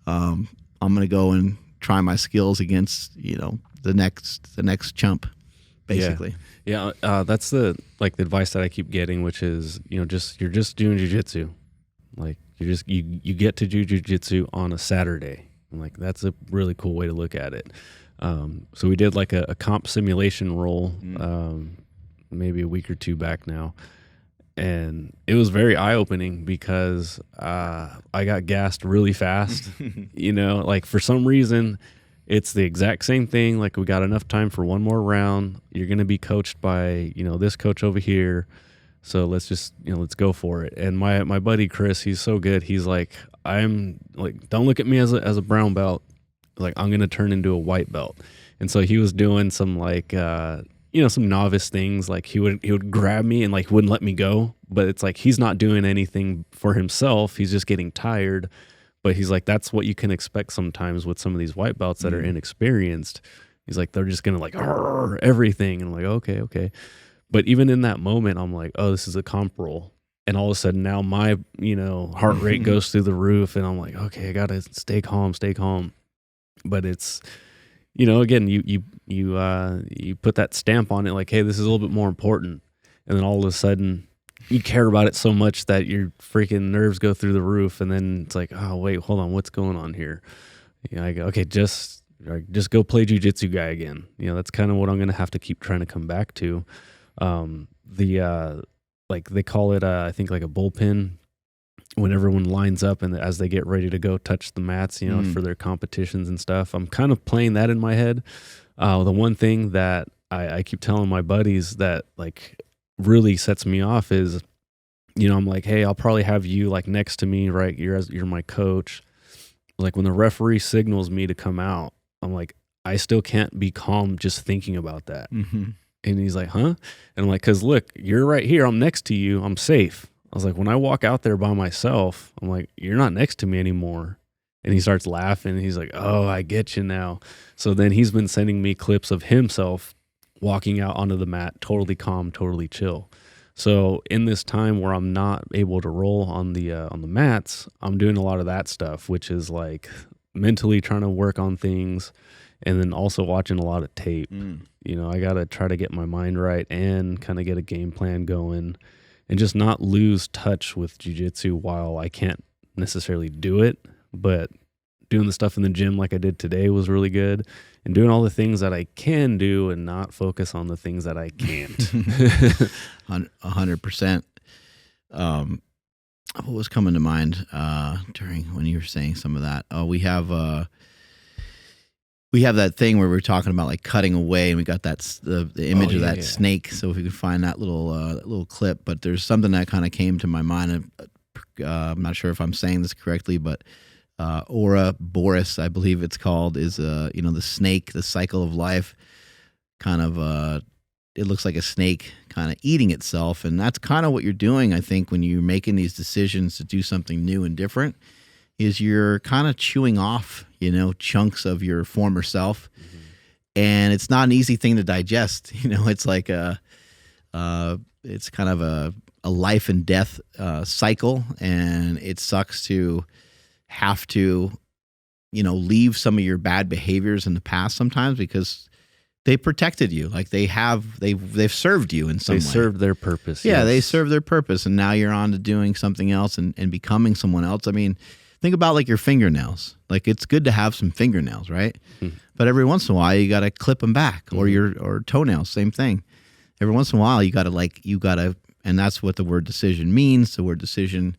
Speaker 1: I'm going to go and try my skills against, you know, the next chump, basically.
Speaker 2: Yeah. That's the advice that I keep getting, which is, you know, you're just doing jiu-jitsu. Like you get to do jiu-jitsu on a Saturday. And like, that's a really cool way to look at it. So we did like a comp simulation roll, maybe a week or two back now. And it was very eye-opening because I got gassed really fast. You know, like for some reason, it's the exact same thing. Like we got enough time for one more round. You're going to be coached by, you know, this coach over here. So let's just, you know, let's go for it. And my buddy Chris, he's so good. He's like, I'm like, don't look at me as a brown belt. Like I'm going to turn into a white belt. And so he was doing some like, you know, some novice things. Like he would grab me and like wouldn't let me go. But it's like he's not doing anything for himself. He's just getting tired. But he's like, that's what you can expect sometimes with some of these white belts that are inexperienced. He's like, they're just going to like everything. And I'm like, okay. But even in that moment, I'm like, oh, this is a comp roll. And all of a sudden now my, you know, heart rate goes through the roof. And I'm like, okay, I got to stay calm. But it's, you know, again, you put that stamp on it like, hey, this is a little bit more important. And then all of a sudden you care about it so much that your freaking nerves go through the roof. And then it's like, oh, wait, hold on. What's going on here? You know, I go, okay, just go play jiu-jitsu guy again. You know, that's kind of what I'm going to have to keep trying to come back to. Like they call it, I think like a bullpen when everyone lines up and as they get ready to go touch the mats, you know, for their competitions and stuff. I'm kind of playing that in my head. The one thing that I keep telling my buddies that like really sets me off is, you know, I'm like, hey, I'll probably have you like next to me, right? You're my coach. Like when the referee signals me to come out, I'm like, I still can't be calm just thinking about that. And he's like, huh? And I'm like, cause look, you're right here. I'm next to you. I'm safe. I was like, when I walk out there by myself, I'm like, you're not next to me anymore. And he starts laughing. He's like, oh, I get you now. So then he's been sending me clips of himself walking out onto the mat, totally calm, totally chill. So in this time where I'm not able to roll on the mats, I'm doing a lot of that stuff, which is like mentally trying to work on things and then also watching a lot of tape. You know, I got to try to get my mind right and kind of get a game plan going and just not lose touch with jiu-jitsu while I can't necessarily do it. But doing the stuff in the gym like I did today was really good. And doing all the things that I can do and not focus on the things that I can't.
Speaker 1: 100%. What was coming to mind during when you were saying some of that? Oh, we have that thing where we're talking about like cutting away, and we got that the image of that snake. So if we could find that little clip, but there's something that kind of came to my mind. I'm not sure if I'm saying this correctly, but Ouroboros, I believe it's called, is you know, the snake, the cycle of life. Kind of it looks like a snake kind of eating itself, and that's kind of what you're doing. I think when you're making these decisions to do something new and different, is you're kind of chewing off, you know, chunks of your former self. And it's not an easy thing to digest. You know, it's like it's kind of a life and death cycle, and it sucks to have to, you know, leave some of your bad behaviors in the past sometimes because they protected you. Like they've served you in some way. They
Speaker 2: served their purpose.
Speaker 1: Yeah,
Speaker 2: yes.
Speaker 1: They served their purpose, and now you're on to doing something else and becoming someone else. I mean, think about like your fingernails. Like it's good to have some fingernails, right? But every once in a while you got to clip them back, or toenails, same thing. Every once in a while you got to, and that's what the word decision means. The word decision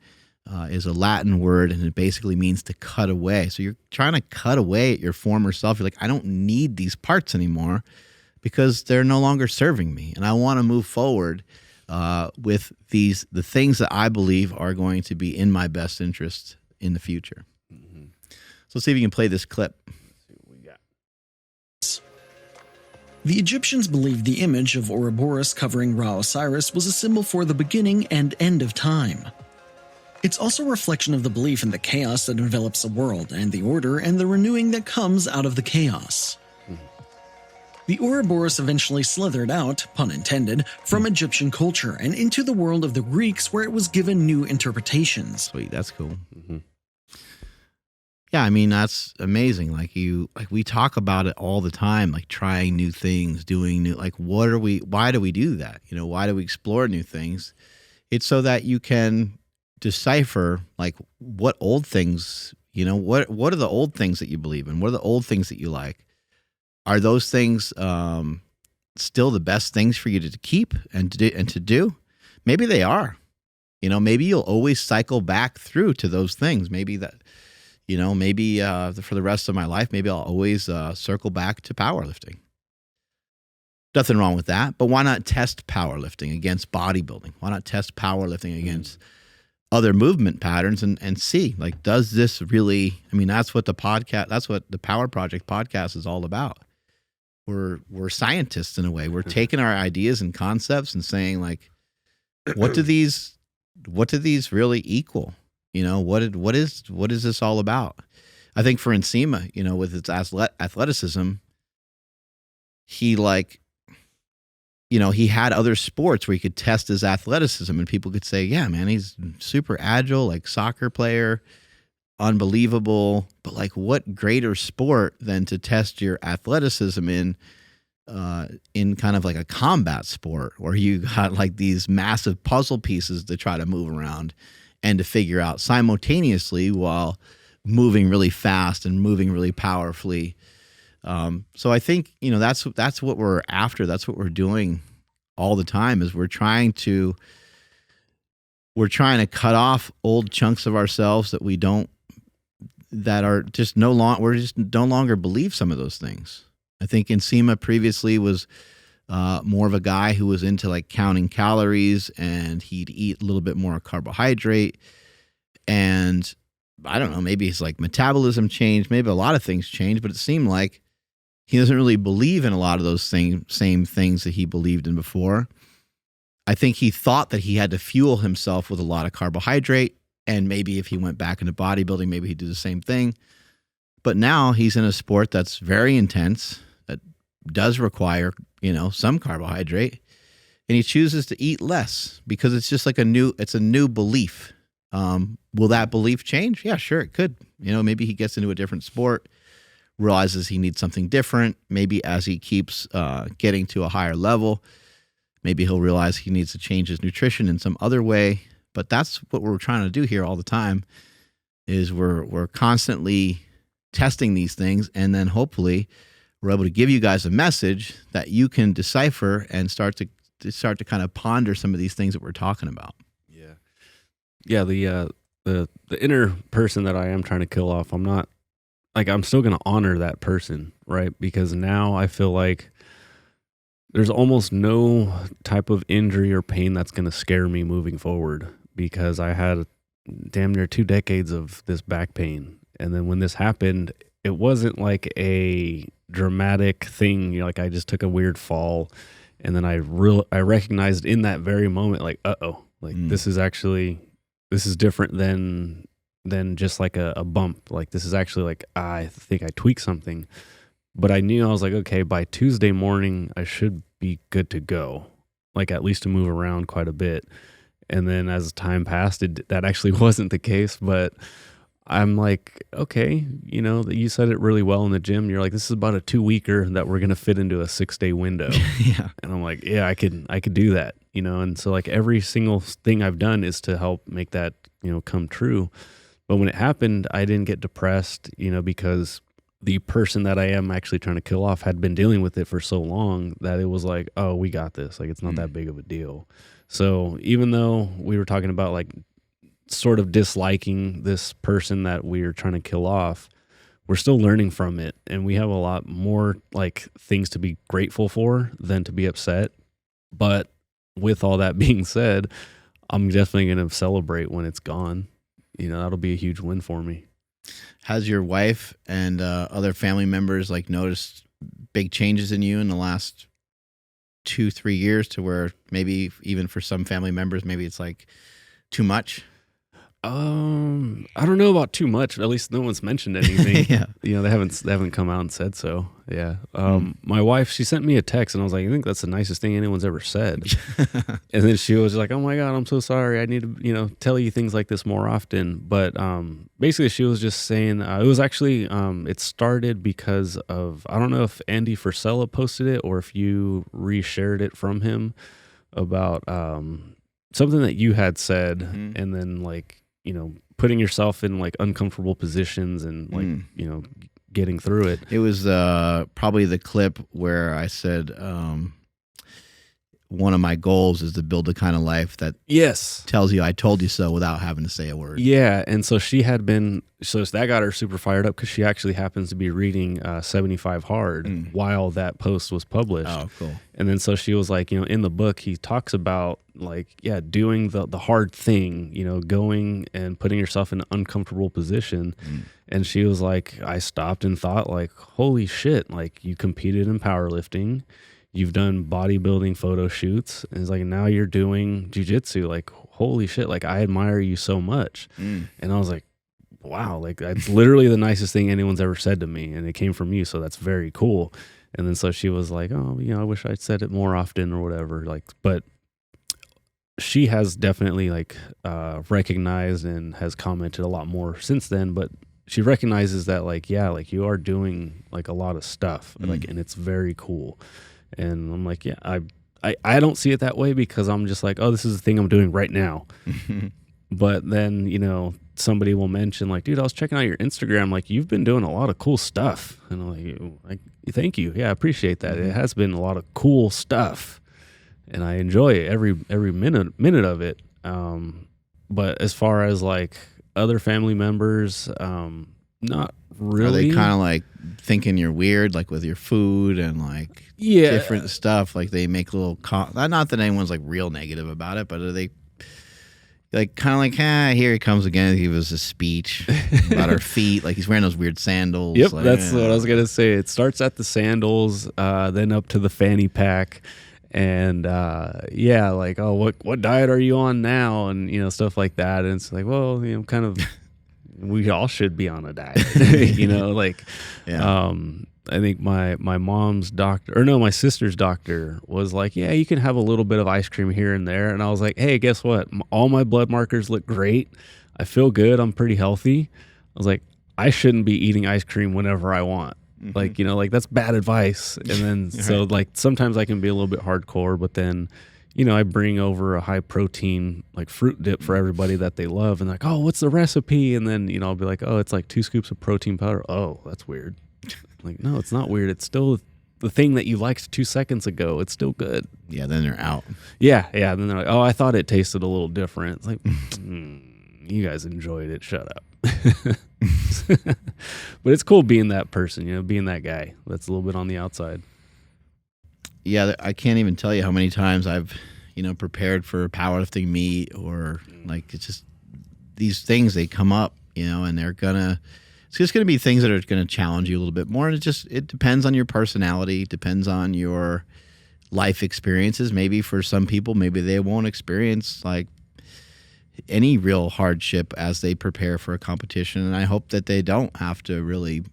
Speaker 1: is a Latin word, and it basically means to cut away. So you're trying to cut away at your former self. You're like, I don't need these parts anymore because they're no longer serving me, and I want to move forward with the things that I believe are going to be in my best interest in the future. Mm-hmm. So let's see if you can play this clip.
Speaker 4: The Egyptians believed the image of Ouroboros covering Ra Osiris was a symbol for the beginning and end of time. It's also a reflection of the belief in the chaos that envelops a world and the order and the renewing that comes out of the chaos. The Ouroboros eventually slithered out, pun intended, from Egyptian culture and into the world of the Greeks, where it was given new interpretations.
Speaker 1: Sweet, that's cool. Mm-hmm. Yeah, I mean, that's amazing. Like we talk about it all the time, like trying new things, doing new, like why do we do that? You know, why do we explore new things? It's so that you can decipher like what old things, you know, what are the old things that you believe in? What are the old things that you like? Are those things still the best things for you to keep and to do? Maybe they are. You know, maybe you'll always cycle back through to those things. Maybe that, you know, maybe for the rest of my life, maybe I'll always circle back to powerlifting. Nothing wrong with that, but why not test powerlifting against bodybuilding? Why not test powerlifting against other movement patterns and see, like, does this really, I mean, that's what the Power Project podcast is all about. We're scientists in a way. We're taking our ideas and concepts and saying, like, what do these really equal? You know, what is this all about? I think for Nsima, you know, with its athleticism, he he had other sports where he could test his athleticism, and people could say, yeah, man, he's super agile, like soccer player, unbelievable. But like, what greater sport than to test your athleticism in kind of like a combat sport where you got like these massive puzzle pieces to try to move around and to figure out simultaneously while moving really fast and moving really powerfully. So I think, you know, that's what we're after. That's what we're doing all the time, is we're trying to cut off old chunks of ourselves that we don't no longer believe some of those things. I think Nsima previously was more of a guy who was into like counting calories, and he'd eat a little bit more carbohydrate. And I don't know, maybe his like metabolism changed, maybe a lot of things changed, but it seemed like he doesn't really believe in a lot of those same things that he believed in before. I think he thought that he had to fuel himself with a lot of carbohydrate, and maybe if he went back into bodybuilding, maybe he'd do the same thing. But now he's in a sport that's very intense, that does require, you know, some carbohydrate, and he chooses to eat less because it's just like a new belief. Will that belief change? Yeah, sure, it could. You know, maybe he gets into a different sport, realizes he needs something different. Maybe as he keeps getting to a higher level, maybe he'll realize he needs to change his nutrition in some other way. But that's what we're trying to do here all the time, is we're constantly testing these things, and then hopefully we're able to give you guys a message that you can decipher and start to kind of ponder some of these things that we're talking about.
Speaker 2: Yeah, the inner person that I am trying to kill off, I'm still going to honor that person, right? Because now I feel like there's almost no type of injury or pain that's going to scare me moving forward, because I had damn near 2 decades of this back pain. And then when this happened, it wasn't like a dramatic thing. You know, like I just took a weird fall, and then I recognized in that very moment, like, this is different than just like a bump. Like, this is actually like, I think I tweaked something. But I knew, I was like, okay, by Tuesday morning, I should be good to go, like at least to move around quite a bit. And then as time passed, that actually wasn't the case. But I'm like, okay, you know, you said it really well in the gym. You're like, this is about a 2-weeker that we're going to fit into a 6-day window.
Speaker 1: Yeah.
Speaker 2: And I'm like, yeah, I could do that, you know? And so like every single thing I've done is to help make that, you know, come true. But when it happened, I didn't get depressed, you know, because the person that I am actually trying to kill off had been dealing with it for so long that it was like, oh, we got this. Like, it's not that big of a deal. So even though we were talking about like sort of disliking this person that we are trying to kill off, we're still learning from it. And we have a lot more like things to be grateful for than to be upset. But with all that being said, I'm definitely going to celebrate when it's gone. You know, that'll be a huge win for me.
Speaker 1: Has your wife and other family members like noticed big changes in you in the last 2-3 years to where maybe even for some family members, maybe it's like too much?
Speaker 2: I don't know about too much. At least no one's mentioned anything.
Speaker 1: Yeah.
Speaker 2: You know, they haven't come out and said so. Yeah. My wife, she sent me a text and I was like, I think that's the nicest thing anyone's ever said. And then she was like, oh my God, I'm so sorry. I need to, you know, tell you things like this more often. But basically she was just saying, it was actually, it started because of, I don't know if Andy Frisella posted it or if you reshared it from him about something that you had said, and then like, you know, putting yourself in like uncomfortable positions and like, you know, getting through it.
Speaker 1: It was probably the clip where I said one of my goals is to build the kind of life that tells you I told you so without having to say a word.
Speaker 2: Yeah. And so she had been, so that got her super fired up because she actually happens to be reading 75 Hard while that post was published.
Speaker 1: Oh, cool.
Speaker 2: And then so she was like, you know, in the book, he talks about like, yeah, doing the hard thing, you know, going and putting yourself in an uncomfortable position. And she was like, I stopped and thought like, holy shit, like you competed in powerlifting. You've done bodybuilding photo shoots. And it's like, now you're doing jujitsu. Like, holy shit. Like, I admire you so much. And I was like, wow, like that's literally the nicest thing anyone's ever said to me. And it came from you. So that's very cool. And then so she was like, oh, you know, I wish I'd said it more often or whatever. Like, but she has definitely like recognized and has commented a lot more since then. But she recognizes that like, yeah, like you are doing like a lot of stuff, like, and it's very cool. And I'm like, yeah, I don't see it that way because I'm just like, oh, this is the thing I'm doing right now. But then, you know, somebody will mention like, dude, I was checking out your Instagram. Like, you've been doing a lot of cool stuff. And I'm like, thank you. Yeah, I appreciate that. It has been a lot of cool stuff. And I enjoy it every minute of it. But as far as like other family members, not really.
Speaker 1: Are they kind of like thinking you're weird, like with your food and like different stuff? Like they make little, not that anyone's like real negative about it, but are they like kind of like, here he comes again. He was a speech about our feet. Like he's wearing those weird sandals.
Speaker 2: Yep,
Speaker 1: like,
Speaker 2: that's what I was going to say. It starts at the sandals, then up to the fanny pack. And yeah, like, oh, what diet are you on now? And, you know, stuff like that. And it's like, well, you know, kind of, we all should be on a diet, you know, like, I think my mom's doctor, or no, my sister's doctor was like, yeah, you can have a little bit of ice cream here and there. And I was like, hey, guess what? All my blood markers look great. I feel good. I'm pretty healthy. I was like, I shouldn't be eating ice cream whenever I want. Like, you know, like that's bad advice. And then, so like sometimes I can be a little bit hardcore, but then, you know, I bring over a high protein, like fruit dip for everybody that they love. And like, oh, what's the recipe? And then, you know, I'll be like, oh, it's like 2 scoops of protein powder. Oh, that's weird. Like, no, it's not weird. It's still the thing that you liked 2 seconds ago. It's still good.
Speaker 1: Yeah. Then they're out.
Speaker 2: Yeah. Yeah. Then they're like, oh, I thought it tasted a little different. It's like, you guys enjoyed it. Shut up. But it's cool being that person, you know, being that guy that's a little bit on the outside.
Speaker 1: Yeah, I can't even tell you how many times I've, you know, prepared for a powerlifting meet or like it's just these things, they come up, you know, and it's just gonna be things that are gonna challenge you a little bit more. And it depends on your personality, depends on your life experiences. Maybe for some people, maybe they won't experience like any real hardship as they prepare for a competition. And I hope that they don't have to really,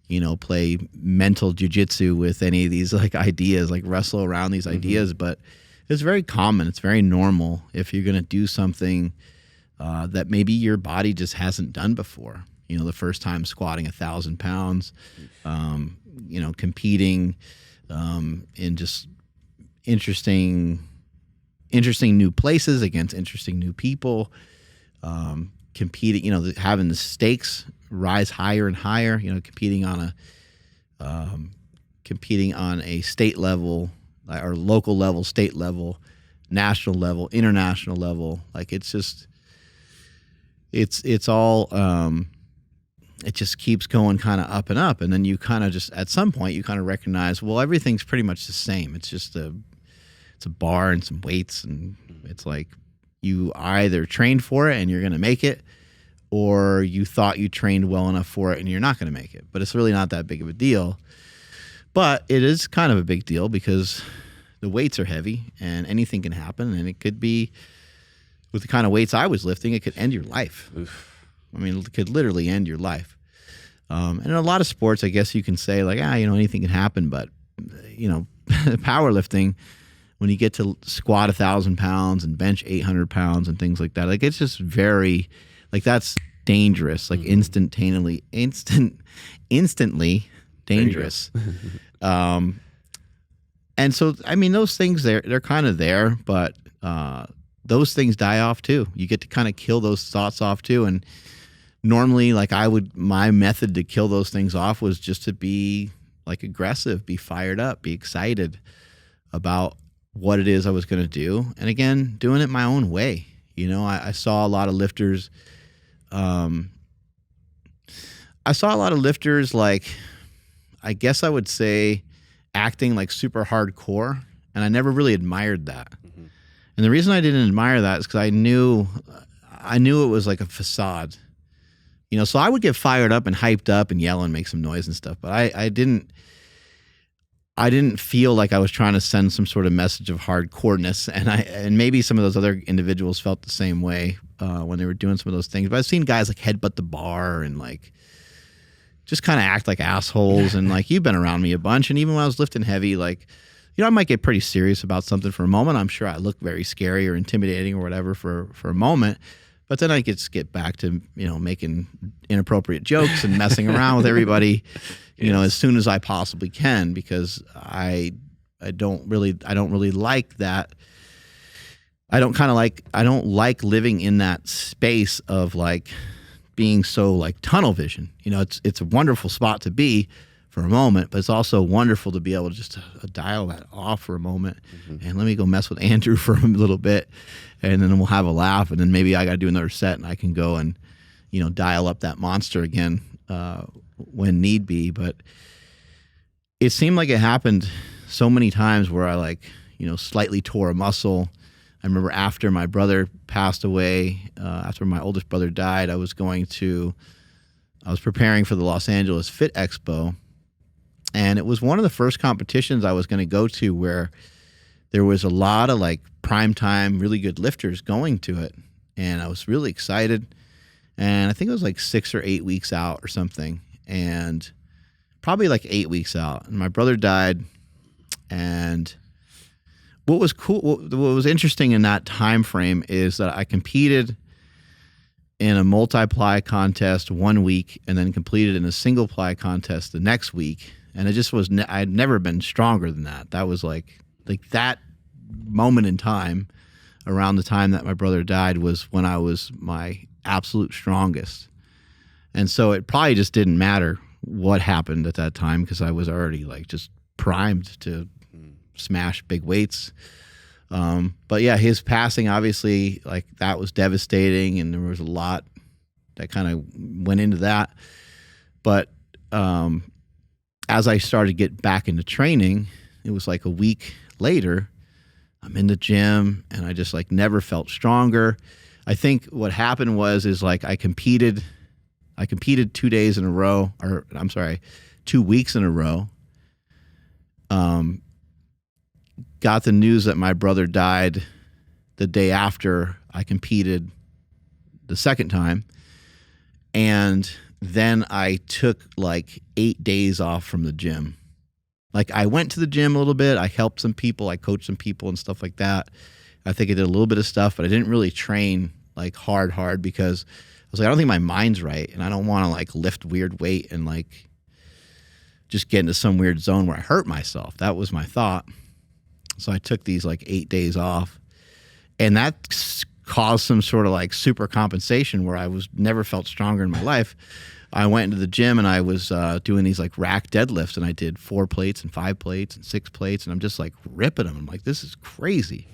Speaker 1: you know, play mental jujitsu with any of these like ideas, like wrestle around these ideas. But it's very common. It's very normal if you're going to do something that maybe your body just hasn't done before. You know, the first time squatting 1,000 pounds, you know, competing in just interesting new places against interesting new people, competing, you know, having the stakes rise higher and higher, you know, competing on a state level or local level, state level, national level, international level. Like it's just, it's all it just keeps going kind of up and up, and then you kind of just at some point you kind of recognize, well, everything's pretty much the same. It's just it's a bar and some weights, and it's like you either trained for it and you're going to make it, or you thought you trained well enough for it and you're not going to make it. But it's really not that big of a deal. But it is kind of a big deal because the weights are heavy and anything can happen, and it could be, with the kind of weights I was lifting, it could end your life.
Speaker 2: Oof.
Speaker 1: I mean, it could literally end your life. And in a lot of sports, I guess you can say like, anything can happen. But, powerlifting, when you get to squat 1,000 pounds and bench 800 pounds and things like that, like it's just very, like that's dangerous, like instantly dangerous. And so, I mean, those things, they're kind of there, but those things die off too. You get to kind of kill those thoughts off too. And normally, like my method to kill those things off was just to be like aggressive, be fired up, be excited about what it is I was going to do. And again, doing it my own way. I saw a lot of lifters. I saw a lot of lifters, like, I guess I would say, acting like super hardcore, and I never really admired that. Mm-hmm. And the reason I didn't admire that is because I knew it was like a facade. So I would get fired up and hyped up and yell and make some noise and stuff, but I didn't feel like I was trying to send some sort of message of hardcoreness, and maybe some of those other individuals felt the same way when they were doing some of those things. But I've seen guys like headbutt the bar and like just kind of act like assholes. And like, you've been around me a bunch, and even when I was lifting heavy, like, I might get pretty serious about something for a moment. I'm sure I look very scary or intimidating or whatever for a moment. But then I get back to, making inappropriate jokes and messing around with everybody, as soon as I possibly can, because I don't really like that. I don't like living in that space of like being so like tunnel vision. It's a wonderful spot to be for a moment, but it's also wonderful to be able to just dial that off for a moment. Mm-hmm. And let me go mess with Andrew for a little bit, and then we'll have a laugh, and then maybe I got to do another set and I can go and, dial up that monster again when need be. But it seemed like it happened so many times where I like, slightly tore a muscle. I remember after my brother passed away, after my oldest brother died, I was preparing for the Los Angeles Fit Expo. And it was one of the first competitions I was going to go to where there was a lot of like primetime, really good lifters going to it. And I was really excited. And I think it was like 6 or 8 weeks out or something. And probably like 8 weeks out. And my brother died. And what was cool, what was interesting in that time frame is that I competed in a multi-ply contest 1 week and then completed in a single ply contest the next week. And it just was, I'd never been stronger than that. That was like that moment in time, around the time that my brother died, was when I was my absolute strongest. And so it probably just didn't matter what happened at that time, because I was already like just primed to smash big weights. But yeah, his passing, obviously, like that was devastating, and there was a lot that kind of went into that. But as I started to get back into training, it was like a week later, I'm in the gym and I just like never felt stronger. I think what happened is like I competed 2 days in a row, or I'm sorry, 2 weeks in a row. Got the news that my brother died the day after I competed the second time. And then I took like 8 days off from the gym. Like I went to the gym a little bit. I helped some people. I coached some people and stuff like that. I think I did a little bit of stuff, but I didn't really train like hard because I was like, I don't think my mind's right. And I don't want to like lift weird weight and like just get into some weird zone where I hurt myself. That was my thought. So I took these like 8 days off, and that caused some sort of like super compensation where I was never felt stronger in my life. I went into the gym and I was doing these like rack deadlifts, and I did 4 plates and 5 plates and 6 plates, and I'm just like ripping them. I'm like, this is crazy.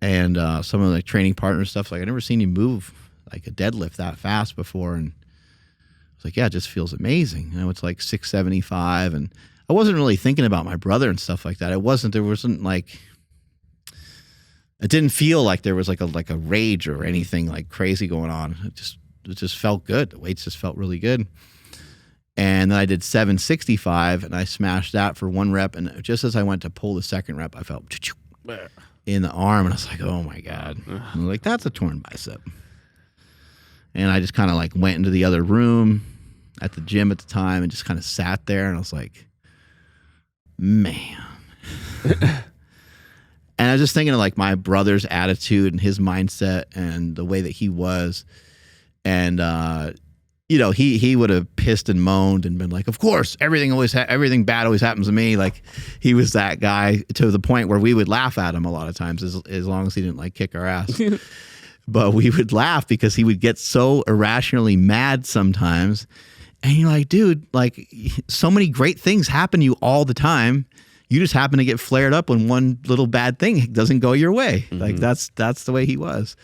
Speaker 1: And some of the training partner stuff, like, I never seen you move like a deadlift that fast before. And I was like, yeah, it just feels amazing. You know, it's like 675. And I wasn't really thinking about my brother and stuff like that. There wasn't like, it didn't feel like there was like a rage or anything like crazy going on. It just felt good. The weights just felt really good. And then I did 765 and I smashed that for 1 rep. And just as I went to pull the 2nd rep, I felt in the arm. And I was like, oh my God. I was like, that's a torn bicep. And I just kind of like went into the other room at the gym at the time and just kind of sat there. And I was like, man. And I was just thinking of like my brother's attitude and his mindset and the way that he was. And, you know, he would have pissed and moaned and been like, of course, everything bad always happens to me. Like he was that guy to the point where we would laugh at him a lot of times as long as he didn't like kick our ass. But we would laugh because he would get so irrationally mad sometimes. And you're like, dude, like so many great things happen to you all the time. You just happen to get flared up when one little bad thing doesn't go your way. Mm-hmm. Like that's the way he was.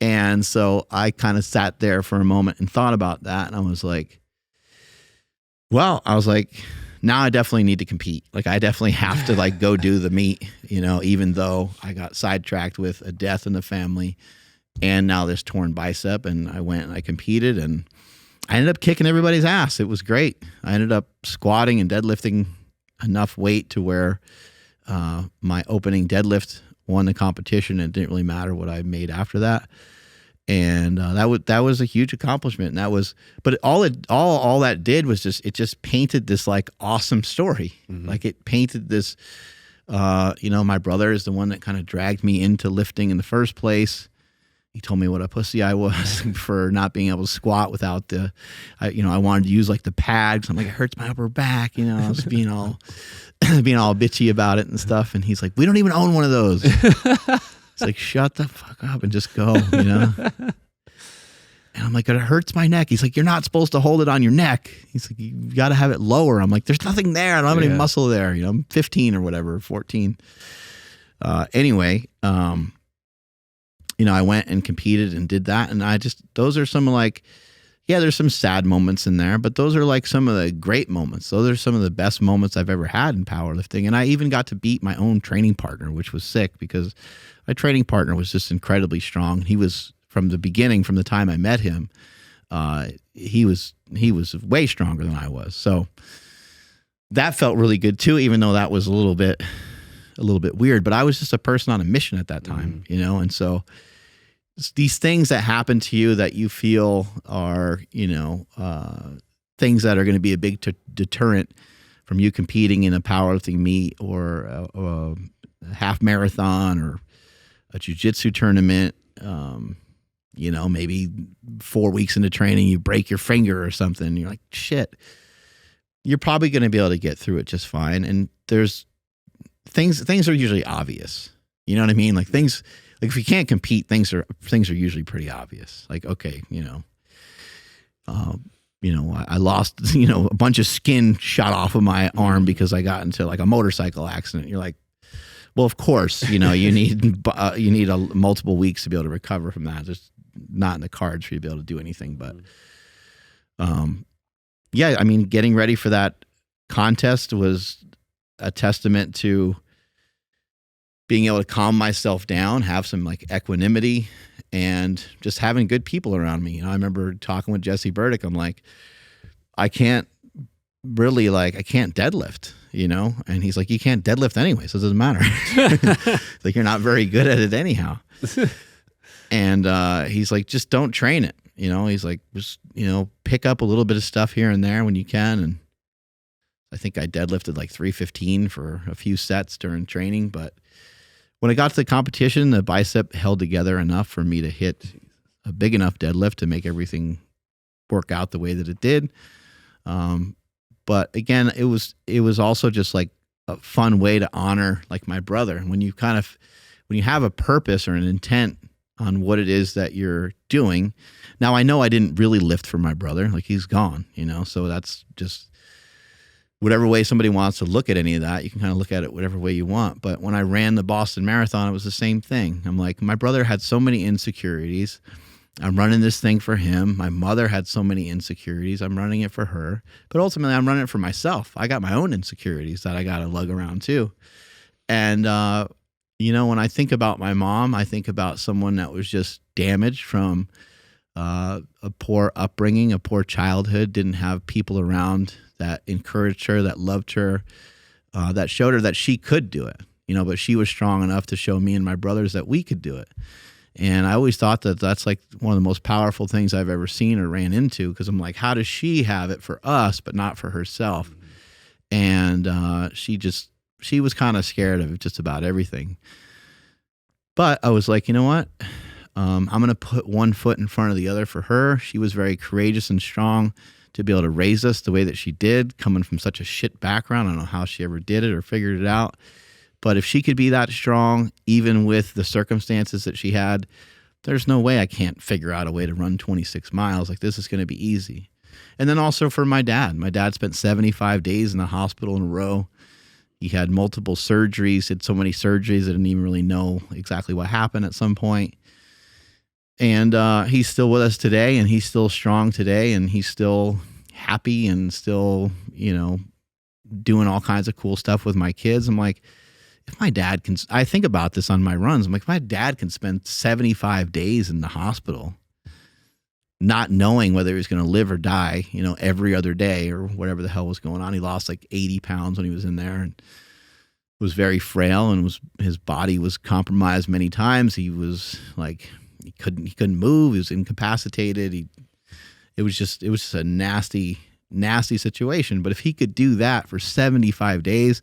Speaker 1: And so I kind of sat there for a moment and thought about that. And I was like, now I definitely need to compete. Like I definitely have to like go do the meet, you know, even though I got sidetracked with a death in the family and now this torn bicep. And I went and I competed and I ended up kicking everybody's ass. It was great. I ended up squatting and deadlifting enough weight to where my opening deadlift won the competition, and it didn't really matter what I made after that. And that was a huge accomplishment. And but all that did was just painted this like awesome story. Mm-hmm. Like it painted this, you know, my brother is the one that kind of dragged me into lifting in the first place. He told me what a pussy I was for not being able to squat without I wanted to use like the pad because I'm like, it hurts my upper back. You know, I was being all bitchy about it and stuff. And he's like, we don't even own one of those. It's like, shut the fuck up and just go, you know? And I'm like, it hurts my neck. He's like, you're not supposed to hold it on your neck. He's like, you got to have it lower. I'm like, there's nothing there. I don't have any muscle there. You know, I'm 15 or whatever, 14. Anyway, you know, I went and competed and did that. And those are some like, yeah, there's some sad moments in there, but those are like some of the great moments. Those are some of the best moments I've ever had in powerlifting. And I even got to beat my own training partner, which was sick because my training partner was just incredibly strong. He was from the beginning, from the time I met him, he was way stronger than I was. So that felt really good too, even though that was a little bit weird, but I was just a person on a mission at that time, you know? And so these things that happen to you that you feel are, you know, things that are going to be a big deterrent from you competing in a powerlifting meet or a half marathon or a jiu-jitsu tournament. You know, maybe 4 weeks into training, you break your finger or something. You're like, shit, you're probably going to be able to get through it just fine. And there's things are usually obvious. You know what I mean? Like things, like if you can't compete, things are usually pretty obvious. Like, okay, you know, I lost, you know, a bunch of skin shot off of my arm because I got into like a motorcycle accident. You're like, well, of course, you know, you need multiple weeks to be able to recover from that. Just not in the cards for you to be able to do anything. But, yeah, I mean, getting ready for that contest was a testament to being able to calm myself down, have some like equanimity, and just having good people around me. You know, I remember talking with Jesse Burdick. I'm like, I can't deadlift, you know? And he's like, you can't deadlift anyway, so it doesn't matter. Like, you're not very good at it anyhow. And he's like, just don't train it. You know, he's like, just, you know, pick up a little bit of stuff here and there when you can. And I think I deadlifted like 315 for a few sets during training. But when I got to the competition, the bicep held together enough for me to hit a big enough deadlift to make everything work out the way that it did. But again, it was also just like a fun way to honor like my brother. When you have a purpose or an intent on what it is that you're doing. Now I know I didn't really lift for my brother, like he's gone, you know, so that's just whatever way somebody wants to look at any of that. You can kind of look at it whatever way you want. But when I ran the Boston Marathon, it was the same thing. I'm like, my brother had so many insecurities. I'm running this thing for him. My mother had so many insecurities. I'm running it for her. But ultimately, I'm running it for myself. I got my own insecurities that I got to lug around too. And, when I think about my mom, I think about someone that was just damaged from a poor upbringing, a poor childhood, didn't have people around that encouraged her, that loved her, that showed her that she could do it, but she was strong enough to show me and my brothers that we could do it. And I always thought that that's like one of the most powerful things I've ever seen or ran into, because I'm like, how does she have it for us, but not for herself? And she was kind of scared of just about everything. But I was like, you know what? I'm going to put one foot in front of the other for her. She was very courageous and strong to be able to raise us the way that she did, coming from such a shit background. I don't know how she ever did it or figured it out. But if she could be that strong, even with the circumstances that she had, there's no way I can't figure out a way to run 26 miles. Like, this is going to be easy. And then also for my dad. My dad spent 75 days in the hospital in a row. He had multiple surgeries, did so many surgeries, I didn't even really know exactly what happened at some point. And he's still with us today, and he's still strong today, and he's still happy and still, doing all kinds of cool stuff with my kids. I'm like, if my dad can, I think about this on my runs. I'm like, if my dad can spend 75 days in the hospital, not knowing whether he was going to live or die, every other day or whatever the hell was going on. He lost like 80 pounds when he was in there and was very frail, and his body was compromised many times. He was like, he couldn't move. He was incapacitated. It was just a nasty, nasty situation. But if he could do that for 75 days,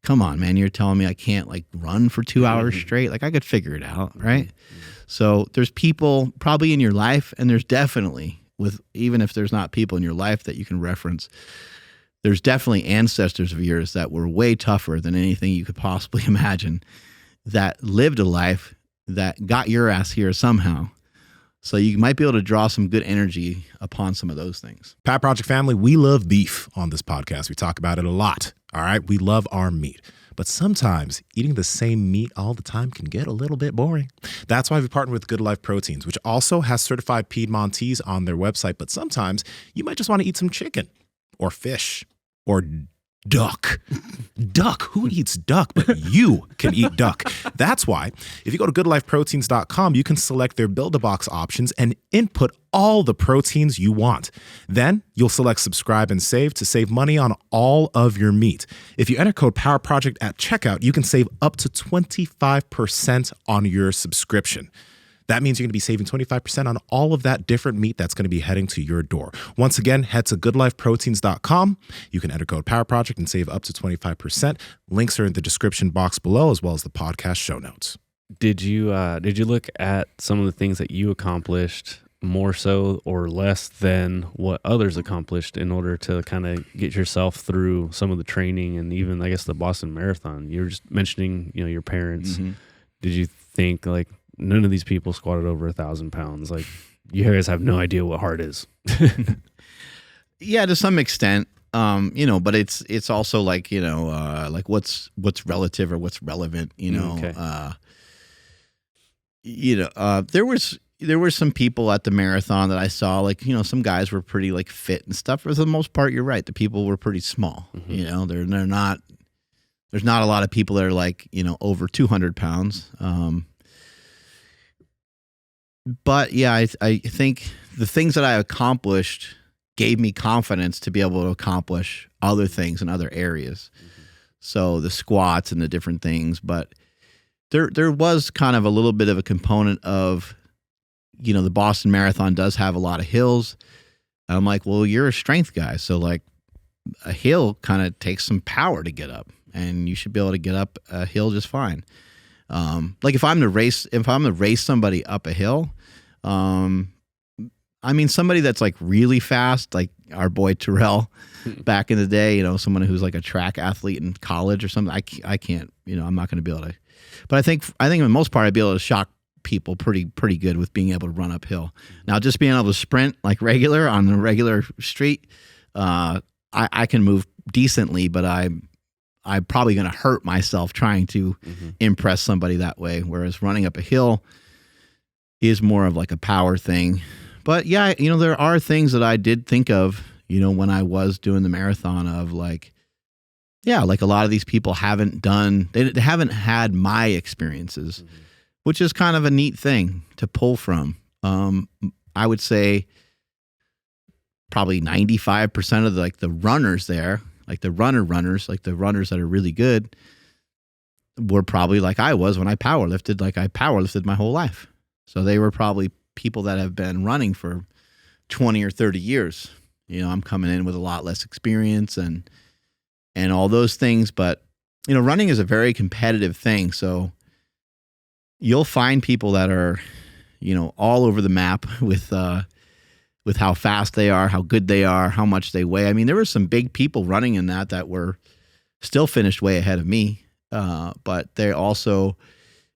Speaker 1: come on, man, you're telling me I can't like run for 2 hours straight? Like, I could figure it out, right? So there's people probably in your life, and there's definitely, even if there's not people in your life that you can reference, there's definitely ancestors of yours that were way tougher than anything you could possibly imagine, that lived a life that got your ass here somehow. So you might be able to draw some good energy upon some of those things.
Speaker 3: Pat Project family, we love beef on this podcast. We talk about it a lot. All right. We love our meat. But sometimes eating the same meat all the time can get a little bit boring. That's why we partnered with Good Life Proteins, which also has certified Piedmontese on their website. But sometimes you might just want to eat some chicken or fish or duck. Duck. Who eats duck? But you can eat duck. That's why if you go to goodlifeproteins.com, you can select their Build-A-Box options and input all the proteins you want. Then you'll select subscribe and save to save money on all of your meat. If you enter code PowerProject at checkout, you can save up to 25% on your subscription. That means you're going to be saving 25% on all of that different meat that's going to be heading to your door. Once again, head to goodlifeproteins.com. You can enter code PowerProject and save up to 25%. Links are in the description box below, as well as the podcast show notes.
Speaker 2: Did you look at some of the things that you accomplished more so or less than what others accomplished in order to kind of get yourself through some of the training and even, I guess, the Boston Marathon? You were just mentioning, your parents. Mm-hmm. Did you think like, none of these people squatted over 1,000 pounds? Like, you guys have no idea what hard is.
Speaker 3: Yeah, to some extent, but it's also like, like what's relative or what's relevant,
Speaker 2: Okay.
Speaker 3: There were some people at the marathon that I saw, like, some guys were pretty like fit and stuff. For the most part, you're right. The people were pretty small,
Speaker 2: Mm-hmm.
Speaker 3: they're not, there's not a lot of people that are like, over 200 pounds. But yeah, I think the things that I accomplished gave me confidence to be able to accomplish other things in other areas. Mm-hmm. So the squats and the different things, but there was kind of a little bit of a component of, the Boston Marathon does have a lot of hills. I'm like, well, you're a strength guy, so like a hill kind of takes some power to get up, and you should be able to get up a hill just fine. Like if I'm to race somebody up a hill, somebody that's like really fast, like our boy Terrell back in the day, someone who's like a track athlete in college or something. I can't, I'm not going to be able to, but I think for the most part, I'd be able to shock people pretty good with being able to run uphill. Now, just being able to sprint like regular on the regular street, I can move decently, but I'm probably going to hurt myself trying to impress somebody that way. Whereas running up a hill,
Speaker 1: is more of like a power thing. But yeah, there are things that I did think of, when I was doing the marathon of like, yeah, like a lot of these people they haven't had my experiences, which is kind of a neat thing to pull from. I would say probably 95% of the runners there, like the runners, like the runners that are really good, were probably like I was when I powerlifted. Like I powerlifted my whole life. So they were probably people that have been running for 20 or 30 years. I'm coming in with a lot less experience and all those things. But, running is a very competitive thing. So you'll find people that are, all over the map with how fast they are, how good they are, how much they weigh. I mean, there were some big people running in that were still finished way ahead of me. But they also,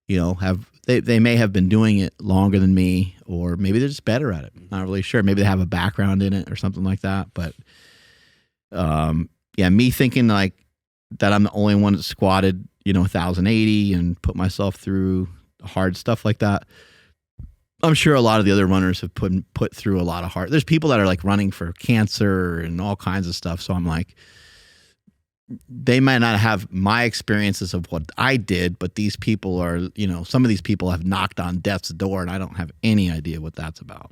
Speaker 1: they may have been doing it longer than me, or maybe they're just better at it. Not really sure. Maybe they have a background in it or something like that. But, yeah, me thinking like that I'm the only one that squatted, 1,080 and put myself through hard stuff like that. I'm sure a lot of the other runners have put through a lot of hard. There's people that are like running for cancer and all kinds of stuff. So I'm like, they might not have my experiences of what I did, but these people are, some of these people have knocked on death's door, and I don't have any idea what that's about.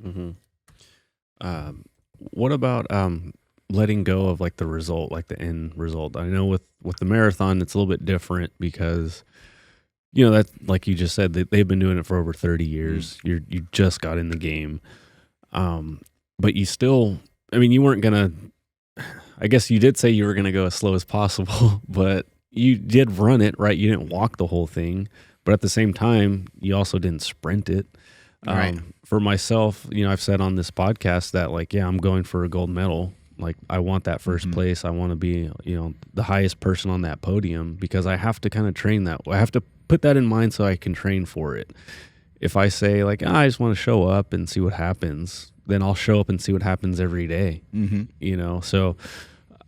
Speaker 2: What about letting go of like the result, like the end result? I know with the marathon, it's a little bit different because, that, like you just said, they've been doing it for over 30 years. You just got in the game. But you still, you weren't going to, I guess you did say you were going to go as slow as possible, but you did run it, right? You didn't walk the whole thing, but at the same time, you also didn't sprint it.
Speaker 1: Right.
Speaker 2: For myself, I've said on this podcast that like, yeah, I'm going for a gold medal. Like I want that first place. I want to be, the highest person on that podium because I have to kind of train that. I have to put that in mind so I can train for it. If I say like, I just want to show up and see what happens, then I'll show up and see what happens every day. So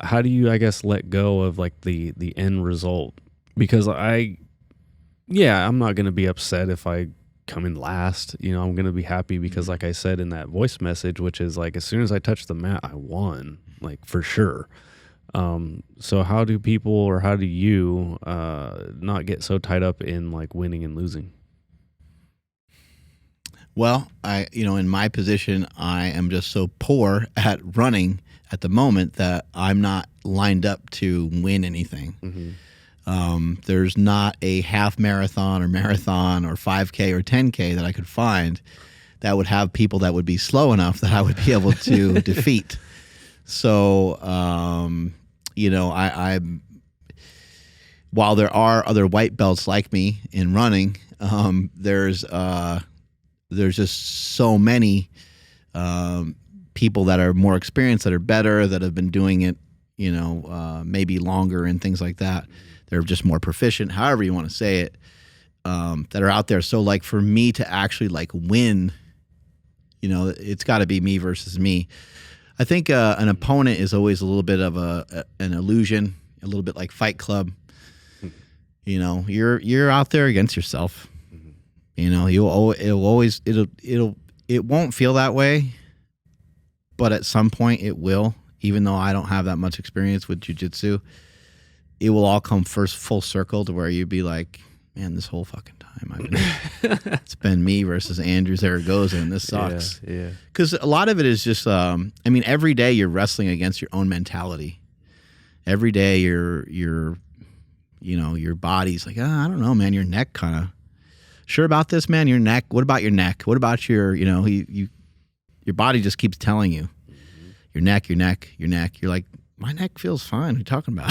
Speaker 2: how do you, I guess, let go of like the end result? Because I'm not going to be upset if I come in last. I'm going to be happy because like I said in that voice message, which is like, as soon as I touched the mat, I won, like for sure. So how do people, or how do you not get so tied up in like winning and losing?
Speaker 1: Well, in my position, I am just so poor at running at the moment that I'm not lined up to win anything. There's not a half marathon or 5K or 10K that I could find that would have people that would be slow enough that I would be able to defeat. So, while there are other white belts like me in running, there's just so many people that are more experienced, that are better, that have been doing it, maybe longer and things like that. They're just more proficient, however you want to say it, that are out there. So like for me to actually like win, it's got to be me versus me. I think an opponent is always a little bit of an illusion, a little bit like Fight Club. You're out there against yourself. It won't feel that way, but at some point it will. Even though I don't have that much experience with jiu-jitsu, it will all come first full circle to where you'd be like, man, this whole fucking time it's been me versus Andrew Zaragoza, and this sucks.
Speaker 2: Yeah.
Speaker 1: Because a lot of it is just, every day you're wrestling against your own mentality. Every day your body's like, I don't know, man, your neck kind of, sure about this, man, your neck, what about your neck? What about your body just keeps telling you, your neck. You're like, my neck feels fine. What are you talking about?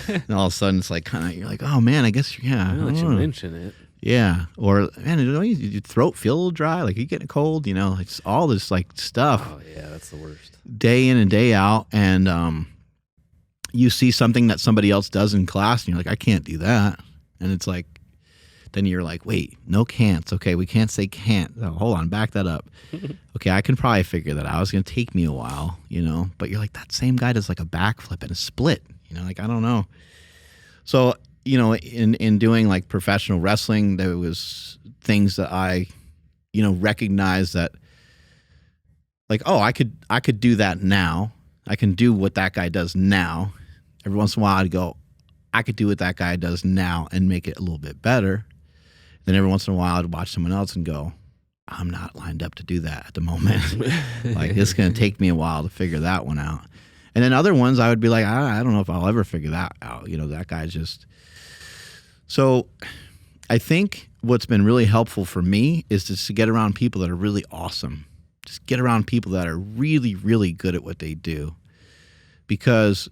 Speaker 1: And all of a sudden it's like you're like, oh man, I guess, yeah.
Speaker 2: Now that you mention it.
Speaker 1: Yeah. Or, man, your throat feel a little dry? Like, you getting cold? It's all this like stuff.
Speaker 2: Oh yeah, that's the worst.
Speaker 1: Day in and day out. And you see something that somebody else does in class and you're like, I can't do that. And it's like, then you're like, wait, no can'ts. Okay, we can't say can't. Oh, hold on, back that up. Okay, I can probably figure that out. It's going to take me a while, But you're like, that same guy does like a backflip and a split. Like, I don't know. So, in doing like professional wrestling, there was things that I recognize that, like, oh, I could do that now. I can do what that guy does now. Every once in a while I'd go, I could do what that guy does now and make it a little bit better. Then every once in a while I'd watch someone else and go, I'm not lined up to do that at the moment. Like, it's going to take me a while to figure that one out. And then other ones I would be like, I don't know if I'll ever figure that out. That guy's just... So I think what's been really helpful for me is just to get around people that are really awesome. Just get around people that are really, really good at what they do. Because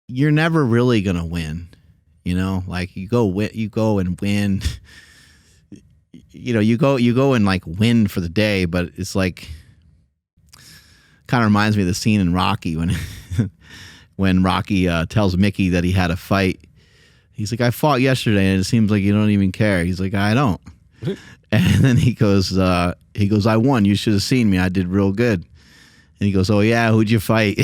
Speaker 1: you're never really going to win. Like, you go and win... you go and like win for the day, but it's like, kind of reminds me of the scene in Rocky when Rocky tells Mickey that he had a fight. He's like, I fought yesterday and it seems like you don't even care. He's like, I don't. And then he goes, I won. You should have seen me. I did real good. And he goes, oh yeah, who'd you fight?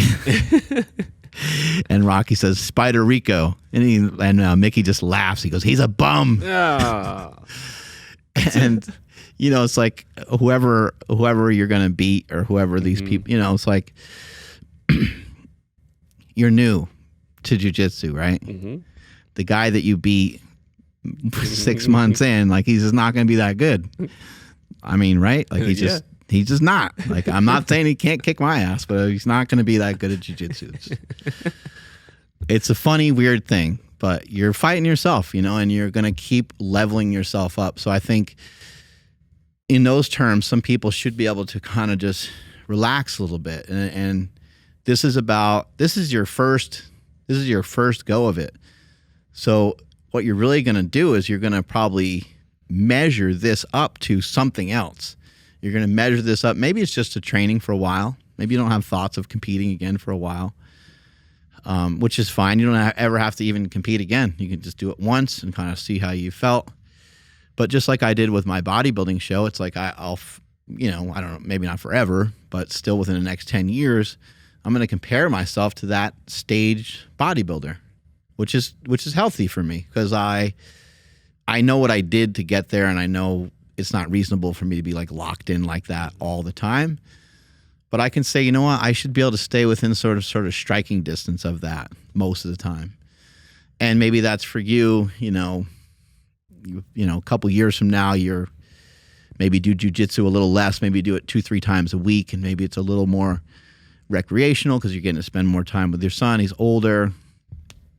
Speaker 1: And Rocky says, Spider Rico. And Mickey just laughs. He goes, he's a bum.
Speaker 2: Oh.
Speaker 1: And it's like whoever you're gonna beat, or whoever these people, it's like you're new to jiu-jitsu, right? The guy that you beat 6 months in, like, he's just not gonna be that good. I mean, right? Like, he's just not. Like, I'm not saying he can't kick my ass, but he's not gonna be that good at jiu-jitsu. It's a funny, weird thing. But you're fighting yourself, and you're going to keep leveling yourself up. So I think in those terms, some people should be able to kind of just relax a little bit. And this is your first go of it. So what you're really going to do is you're going to probably measure this up to something else. You're going to measure this up. Maybe it's just a training for a while. Maybe you don't have thoughts of competing again for a while. Which is fine. You don't ever have to even compete again. You can just do it once and kind of see how you felt. But just like I did with my bodybuilding show, it's like I'll I don't know, maybe not forever, but still within the next 10 years, I'm going to compare myself to that stage bodybuilder, which is healthy for me, because I know what I did to get there, and I know it's not reasonable for me to be like locked in like that all the time. But I can say, you know what, I should be able to stay within sort of striking distance of that most of the time. And maybe that's for you, a couple years from now, you're maybe do jiu-jitsu a little less, maybe do it 2-3 times a week, and maybe it's a little more recreational because you're getting to spend more time with your son. He's older.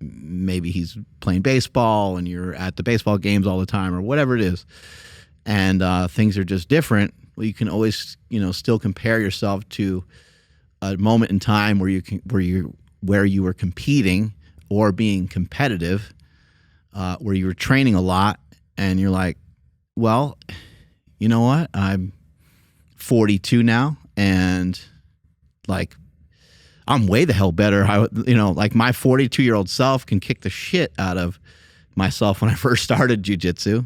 Speaker 1: Maybe he's playing baseball and you're at the baseball games all the time, or whatever it is. And things are just different. Well, you can always, still compare yourself to a moment in time where you were competing or being competitive, where you were training a lot, and you're like, well, you know what? I'm 42 now, and like, I'm way the hell better. Like, my 42-year-old self can kick the shit out of myself when I first started jiu-jitsu.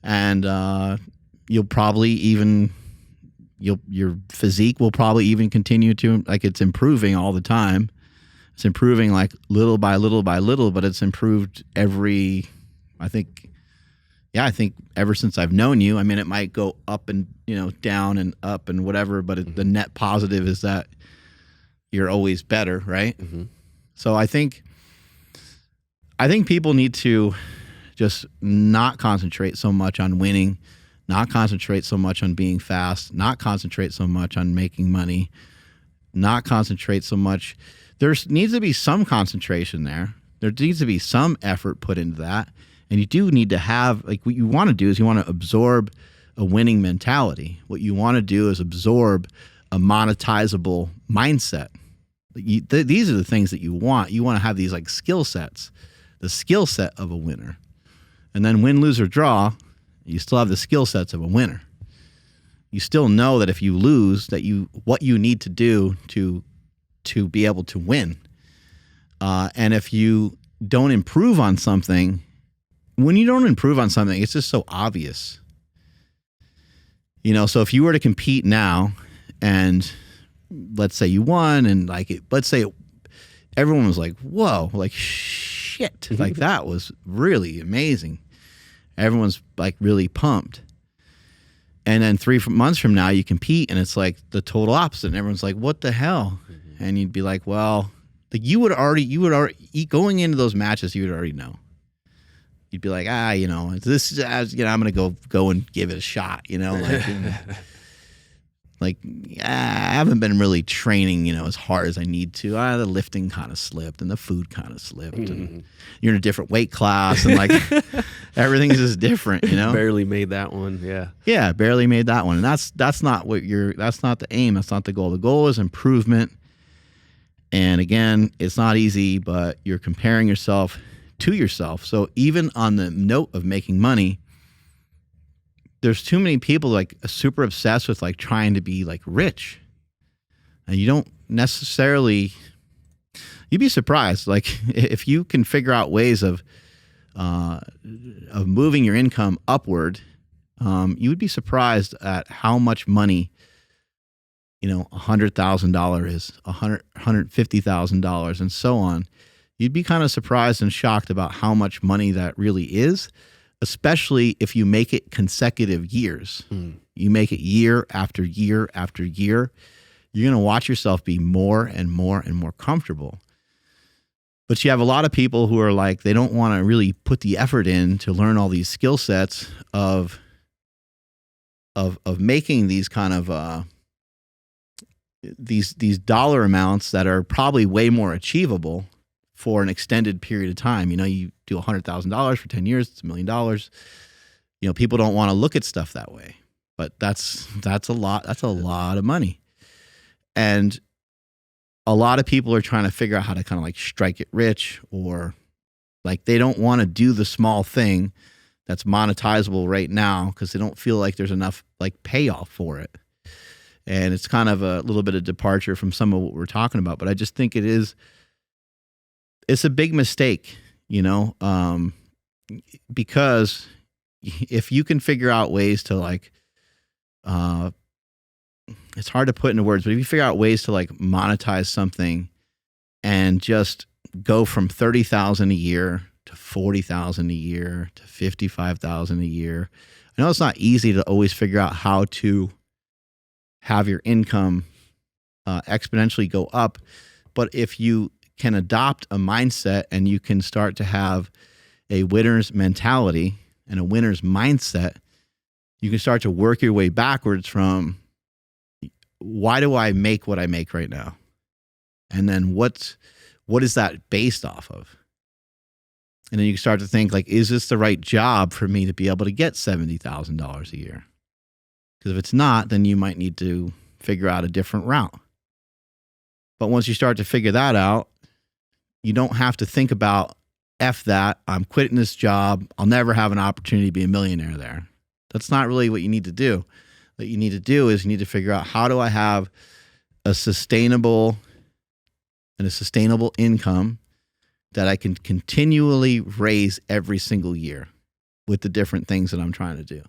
Speaker 1: And you'll probably even, your physique will probably even continue to, like, it's improving all the time. It's improving like little by little by little, but it's improved I think ever since I've known you. I mean, it might go up and, down and up and whatever, but the net positive is that you're always better, right? So I think people need to just not concentrate so much on winning, not concentrate so much on being fast, not concentrate so much on making money, not concentrate so much. There needs to be some concentration there. There needs to be some effort put into that. And you do need to have, like, what you want to do is you want to absorb a winning mentality. What you want to do is absorb a monetizable mindset. These are the things that you want. You want to have these like skill sets, the skill set of a winner. And then win, lose, or draw, you still have the skill sets of a winner. You still know that if you lose, what you need to do to be able to win. And if you don't improve on something, when you don't improve on something, it's just so obvious. So if you were to compete now, and let's say you won, and let's say everyone was like, whoa, like, shit, like, that was really amazing. Everyone's like really pumped. And then 3 months from now, you compete, and it's like the total opposite. And everyone's like, "What the hell?" And you'd be like, "Well, like you would already going into those matches, you would already know. You'd be like, this is, I'm gonna go and give it a shot, like I haven't been really training, as hard as I need to. The lifting kind of slipped, and the food kind of slipped, and you're in a different weight class, and like everything's just different,
Speaker 2: Barely made that one, yeah.
Speaker 1: Yeah, barely made that one, and that's not that's not the aim. That's not the goal. The goal is improvement. And again, it's not easy, but you're comparing yourself to yourself. So even on the note of making money, there's too many people like super obsessed with like trying to be like rich. And you don't necessarily, you'd be surprised. Like if you can figure out ways of moving your income upward, you would be surprised at how much money $100,000 is, $150,000, and so on. You'd be kind of surprised and shocked about how much money that really is, especially if you make it consecutive years. You make it year after year after year. You're going to watch yourself be more and more and more comfortable. But you have a lot of people who are like, they don't want to really put the effort in to learn all these skill sets of making these kind of these dollar amounts that are probably way more achievable for an extended period of time. You do $100,000 for 10 years, it's $1 million. People don't want to look at stuff that way, but that's a lot of money. And a lot of people are trying to figure out how to kind of like strike it rich, or like they don't want to do the small thing that's monetizable right now because they don't feel like there's enough like payoff for it. And it's kind of a little bit of departure from some of what we're talking about, but I just think it's a big mistake, because if you can figure out ways to like, it's hard to put into words, but if you figure out ways to like monetize something and just go from 30,000 a year to 40,000 a year to 55,000 a year. I know it's not easy to always figure out how to have your income exponentially go up. But if you can adopt a mindset and you can start to have a winner's mentality and a winner's mindset, you can start to work your way backwards from why do I make what I make right now? And then what is that based off of? And then you can start to think like, is this the right job for me to be able to get $70,000 a year? Because if it's not, then you might need to figure out a different route. But once you start to figure that out, you don't have to think about, F that, I'm quitting this job, I'll never have an opportunity to be a millionaire there. That's not really what you need to do. What you need to do is you need to figure out, how do I have a sustainable income that I can continually raise every single year with the different things that I'm trying to do.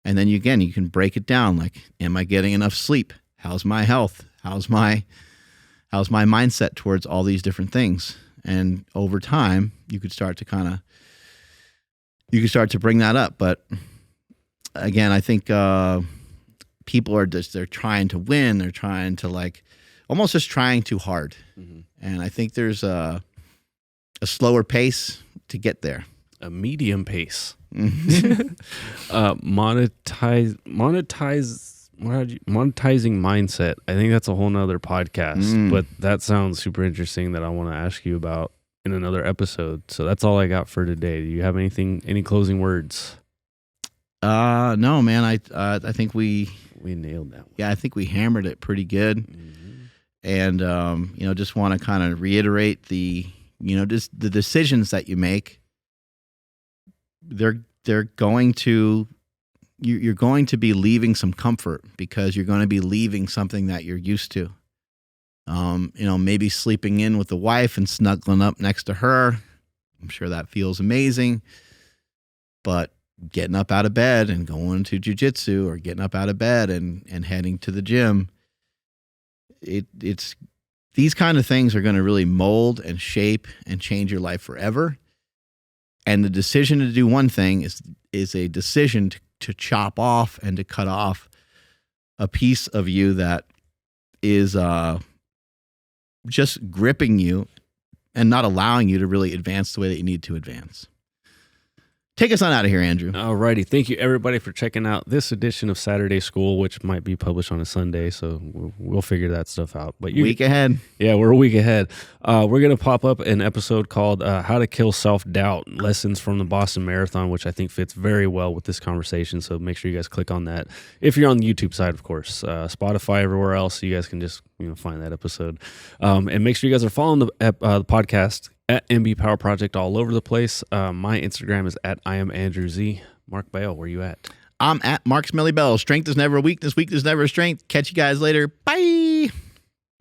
Speaker 1: And then you can break it down. Like, am I getting enough sleep? How's my health? How's my mindset towards all these different things? And over time, you could start to bring that up. But again, I think people are they're trying to win. They're trying to like, almost just trying too hard. Mm-hmm. And I think there's a slower pace to get there.
Speaker 2: A medium pace. Monetizing mindset. I think that's a whole nother podcast, but that sounds super interesting that I want to ask you about in another episode. So that's all I got for today. Do you have any closing words?
Speaker 1: No, man. I think we
Speaker 2: nailed that one.
Speaker 1: Yeah, I think we hammered it pretty good. Mm-hmm. And just want to kind of reiterate just the decisions that you make. You're going to be leaving some comfort, because you're going to be leaving something that you're used to. Maybe sleeping in with the wife and snuggling up next to her. I'm sure that feels amazing. But getting up out of bed and going to jiu-jitsu, or getting up out of bed and heading to the gym, it's these kind of things are going to really mold and shape and change your life forever. And the decision to do one thing is a decision to chop off and to cut off a piece of you that is just gripping you and not allowing you to really advance the way that you need to advance. Take us on out of here, Andrew.
Speaker 2: Alrighty. Thank you, everybody, for checking out this edition of Saturday School, which might be published on a Sunday, so we'll figure that stuff out. But
Speaker 1: Week ahead.
Speaker 2: Yeah, we're a week ahead. We're going to pop up an episode called How to Kill Self-Doubt, Lessons from the Boston Marathon, which I think fits very well with this conversation, so make sure you guys click on that. If you're on the YouTube side, of course. Spotify, everywhere else, you guys can just find that episode. And make sure you guys are following the podcast at MB Power Project all over the place. My Instagram is at I am Andrew Z. Mark Bale, where you at?
Speaker 1: I'm at Mark Smelly Bell. Strength is never a weakness. Weakness is never a strength. Catch you guys later. Bye.